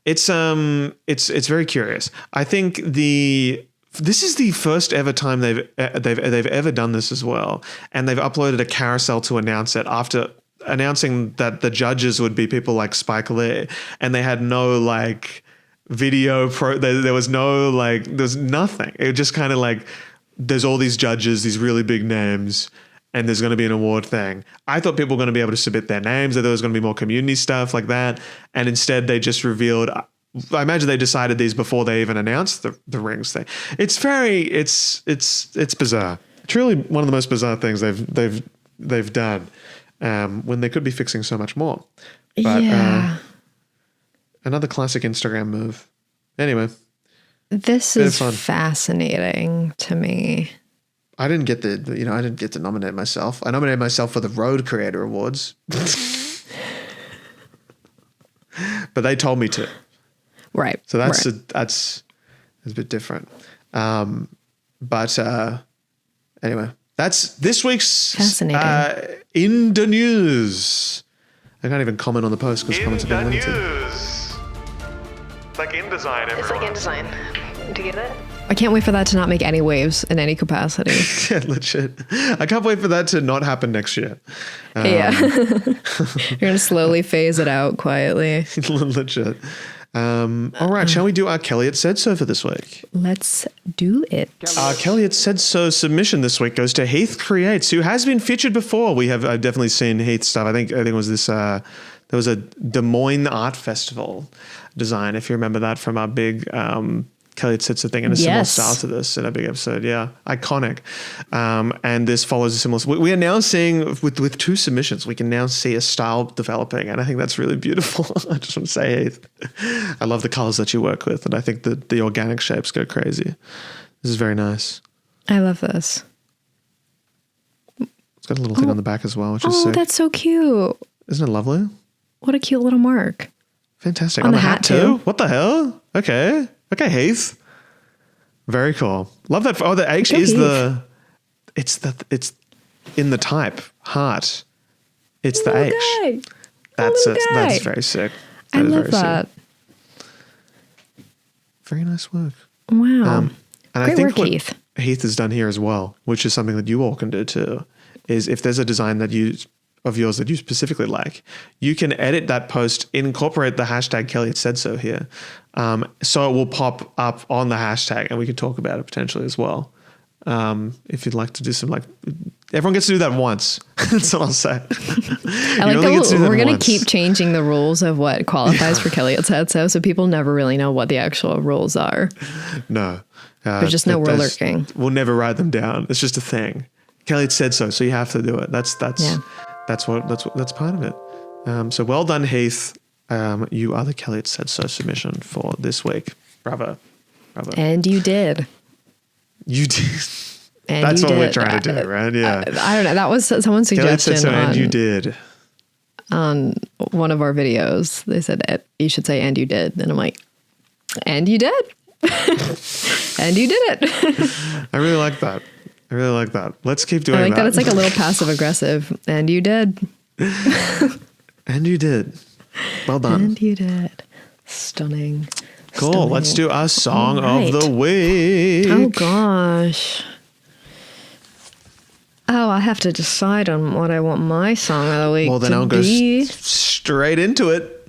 It's very curious. I think this is the first ever time they've ever done this as well, and they've uploaded a carousel to announce it after announcing that the judges would be people like Spike Lee, and they had no like video there was no like there's nothing. It just kind of like there's all these judges, these really big names. And there's going to be an award thing. I thought people were going to be able to submit their names, that there was going to be more community stuff like that. And instead they just revealed, I imagine they decided these before they even announced the rings thing. It's bizarre. Truly one of the most bizarre things they've done when they could be fixing so much more. But another classic Instagram move. Anyway. This is fascinating to me. I didn't get to nominate myself. I nominated myself for the Road Creator Awards. But they told me to. Right. So that's a bit different. But anyway, that's this week's inDaNews. I can't even comment on the post because comments are being limited. It's like InDesign, everyone. It's like InDesign. Do you get it? I can't wait for that to not make any waves in any capacity. Yeah, legit. I can't wait for that to not happen next year. You're going to slowly phase it out quietly. Legit. All right, shall we do our Kelliot Said So for this week? Let's do it. Our Kelliot Said So submission this week goes to Heath Creates, who has been featured before. I've definitely seen Heath's stuff. I think it was this, there was a Des Moines Art Festival design, if you remember that from our big kelliotsaidso thing in a similar Yes. style to this in a big episode. Yeah, iconic. And this follows a similar. We are now seeing with 2 submissions, we can now see a style developing, and I think that's really beautiful. I just want to say, Heath, I love the colors that you work with, and I think that the organic shapes go crazy. This is very nice. I love this. It's got a little thing on the back as well, which is Oh, sick. that's so cute. Isn't it lovely? What a cute little mark. Fantastic. On the hat too. What the hell? Okay, Heath. Very cool. Love that. Oh, the H Go is Heath. it's in the type heart. It's the Little H. guy. That's Little it. guy. That's very sick. I That is love very sick. that. Very nice work. Wow. And I Great think work, what Heath. Heath has done here as well, which is something that you all can do too, is if there's a design of yours that you specifically like, you can edit that post, incorporate the hashtag kelliotsaidso here. So it will pop up on the hashtag and we can talk about it potentially as well. If you'd like to do some everyone gets to do that once. That's what I'll say. I like that we're going to keep changing the rules of what qualifies for kelliotsaidso, so people never really know what the actual rules are. No. They just know we're lurking. We'll never write them down. It's just a thing. Kelliot said so you have to do it. That's part of it. So well done, Heath. You are the kelliotsaidso submission for this week. Bravo. And you did. You did. And That's you what we're did. trying to do, right? Yeah. I don't know. That was someone's suggestion kelliotsaidso, and you did. on one of our videos. They said, you should say, and you did. And I'm like, and you did. And you did it. I really like that. Let's keep doing I that. like that it's like a little passive aggressive. And you did. And you did. Well done. And you did. Stunning. Cool. Stunning. Let's do our song All right. of the week. Oh gosh. Oh, I have to decide on what I want my song of the week Well, then to I'll go be. straight into it.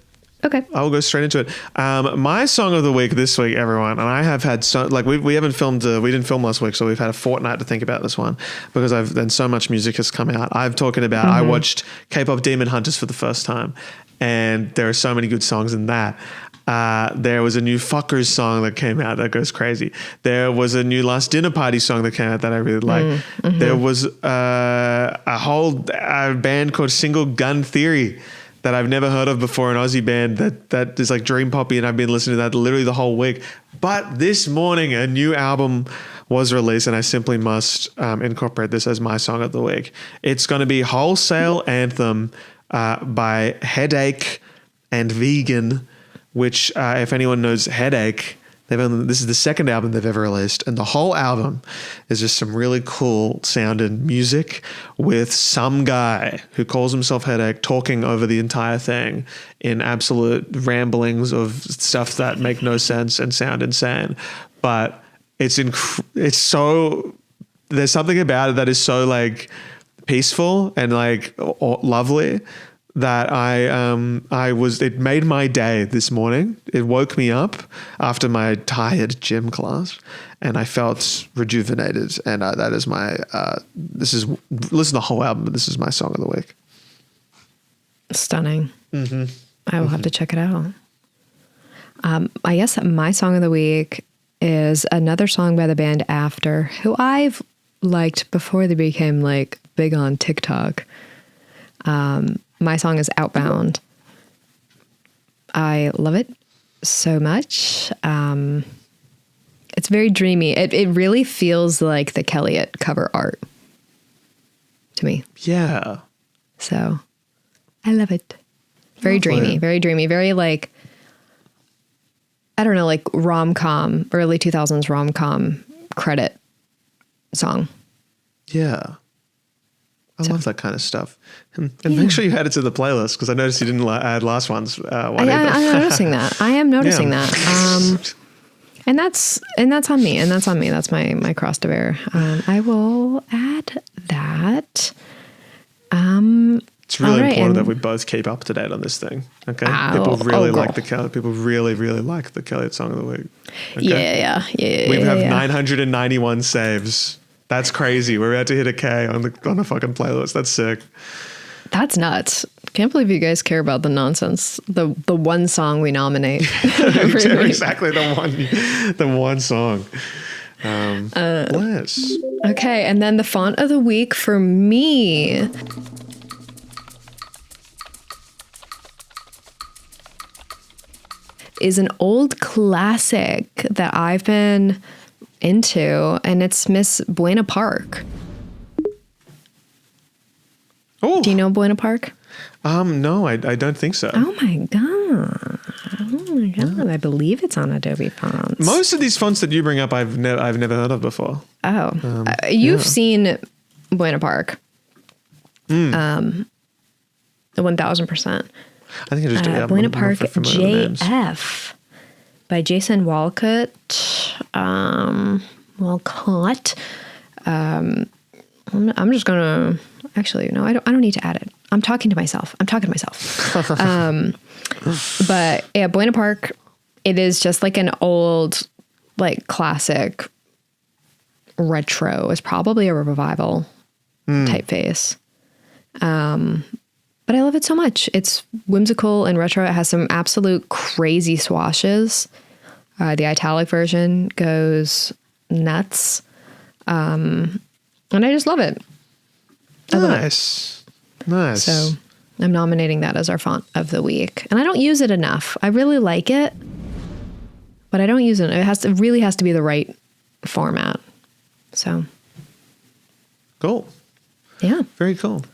Okay. I'll go straight into it. My song of the week this week, everyone, and I have had we haven't filmed. We didn't film last week, so we've had a fortnight to think about this one because then so much music has come out. I've talking about. I watched K-pop Demon Hunters for the first time, and there are so many good songs in that. There was a new Fuckers song that came out that goes crazy. There was a new Last Dinner Party song that came out that I really like. There was a whole band called Single Gun Theory that I've never heard of before, an Aussie band that is like dream poppy, and I've been listening to that literally the whole week. But this morning, a new album was released, and I simply must incorporate this as my song of the week. It's going to be Wholesale Anthem by Headache and Vegan, which if anyone knows Headache, this is the second album they've ever released, and the whole album is just some really cool sounding music with some guy who calls himself Headache talking over the entire thing in absolute ramblings of stuff that make no sense and sound insane. But it's so, there's something about it that is so like peaceful and like lovely that it made my day this morning. It woke me up after my tired gym class and I felt rejuvenated. And that is listen to the whole album, but this is my song of the week. Stunning. I will have to check it out. I guess my song of the week is another song by the band After, who I've liked before they became like big on TikTok. My song is Outbound. I love it so much. It's very dreamy. It really feels like the Kelliot cover art to me. Yeah. So I love it. Very dreamy, very dreamy, very like, I don't know, like rom-com, early 2000s rom-com credit song. Yeah. I love that kind of stuff. And make sure you add it to the playlist because I noticed you didn't add last one's one either. I'm noticing that. I am noticing that. And that's on me. That's my cross to bear. I will add that. It's really right, important that we both keep up to date on this thing. Okay. People really like people really, really like the Kelliot song of the week. Okay? Yeah. We have 991 saves. That's crazy. We're about to hit a K on the fucking playlist. That's sick. That's nuts. Can't believe you guys care about the nonsense. The one song we nominate. Exactly the one song. Bless. Okay, and then the font of the week for me is an old classic that I've been into, and it's Miss Buena Park. Oh, Do you know Buena Park? no, I don't think so. Oh my god! I believe it's on Adobe Fonts. Most of these fonts that you bring up, I've never heard of before. Oh, you've seen Buena Park. The 1000%. I think I just do. Buena Park JF by Jason Walcott. Walcott. I'm just gonna. Actually, no, I don't need to add it. I'm talking to myself. But yeah, Buena Park. It is just like an old, like classic retro. It's probably a revival typeface. But I love it so much. It's whimsical and retro. It has some absolute crazy swashes. The italic version goes nuts. And I just love it. Nice. So I'm nominating that as our font of the week. And I don't use it enough. I really like it, but I don't use it. It really has to be the right format. So. Cool. Yeah. Very cool.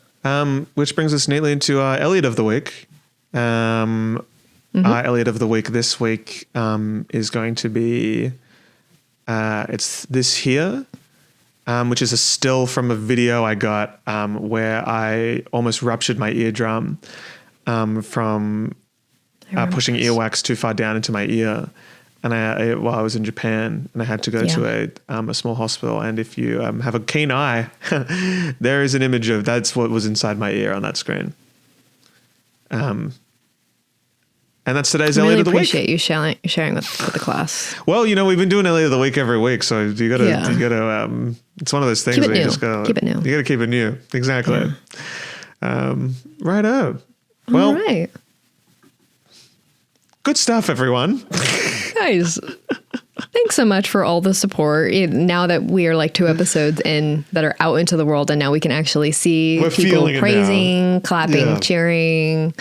Which brings us neatly into our Elliot of the week. Our Elliot of the week this week is going to be it's this here, which is a still from a video I got where I almost ruptured my eardrum from pushing earwax too far down into my ear. And while I was in Japan, and I had to go to a small hospital. And if you have a keen eye, there is an image of that's what was inside my ear on that screen. And that's today's Elliot of the week. I appreciate you sharing with the class. Well, we've been doing Elliot of the week every week, so you gotta. It's one of those things keep it where you new. just go. Keep it new. You gotta keep it new. Exactly. Yeah. Righto. Well, all right. Good stuff, everyone. Guys, thanks so much for all the support. Now that we are like 2 episodes in that are out into the world, and now we can actually see people praising, clapping, cheering,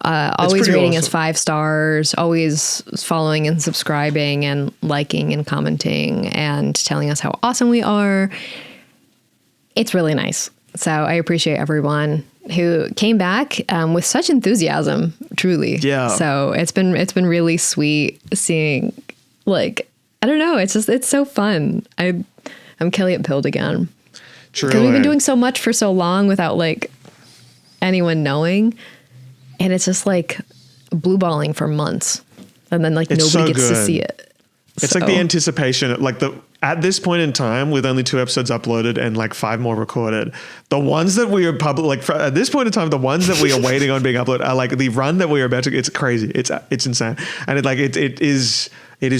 always rating us 5 stars, always following and subscribing and liking and commenting and telling us how awesome we are. It's really nice. So I appreciate everyone who came back with such enthusiasm, truly. Yeah. So it's been really sweet seeing, like, I don't know, it's so fun. I'm kelliot pilled again. Truly. Because we've been doing so much for so long without like anyone knowing, and it's just like blue balling for months, and then like nobody gets to see it. It's like the anticipation, like at this point in time, with only 2 episodes uploaded and like 5 more recorded, the ones that we are at this point in time, the ones that we are waiting on being uploaded are like the run that we are about to. It's crazy. It's insane, and it is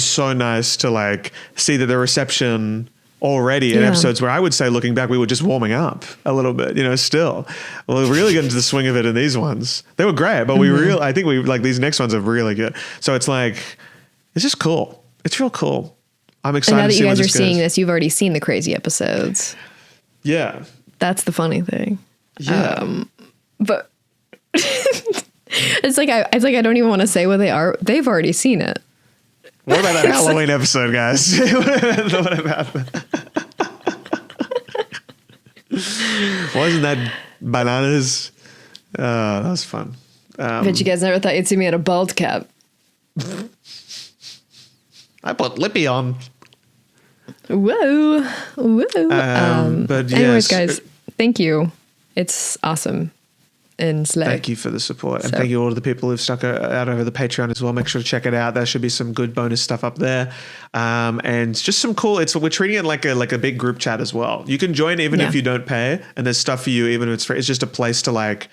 so nice to like see that the reception already in episodes where I would say, looking back, we were just warming up a little bit. Still, we're really getting to the swing of it in these ones. They were great, but I think these next ones are really good. So it's like it's just cool. It's real cool. I'm excited. And now that to see you guys where are seeing this, you've already seen the crazy episodes. Yeah. That's the funny thing. Yeah. But it's like I don't even want to say what they are. They've already seen it. What about that Halloween episode, guys? What about that? Wasn't that bananas? That was fun. But you guys never thought you'd see me at a bald cap. I put Lippy on. Whoa. But anyways, guys, thank you. It's awesome. And thank you for the support. And thank you all to the people who've stuck out over the Patreon as well. Make sure to check it out. There should be some good bonus stuff up there. And just some cool, we're treating it like a big group chat as well. You can join even if you don't pay, and there's stuff for you even if it's free. It's just a place to like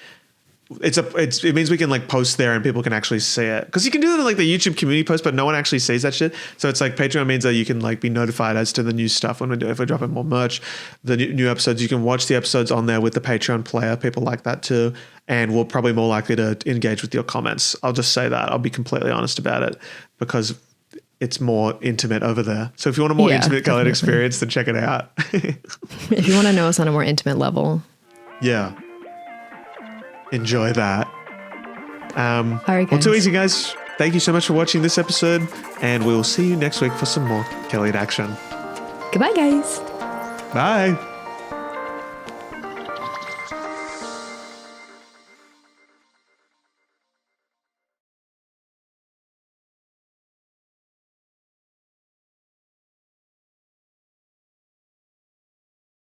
it means we can like post there and people can actually see it, because you can do it in like the YouTube community post, but no one actually sees that shit. So it's like Patreon means that you can like be notified as to the new stuff when we do, if we're dropping more merch, the new episodes. You can watch the episodes on there with the Patreon player. People like that too, and we're probably more likely to engage with your comments. I'll just say that. I'll be completely honest about it, because it's more intimate over there. So if you want a more intimate Kelliot experience, then check it out. If you want to know us on a more intimate level, yeah. Enjoy that. all right, guys. Well, too easy, guys. Thank you so much for watching this episode, and we'll see you next week for some more Kelliot action. Goodbye, guys. Bye.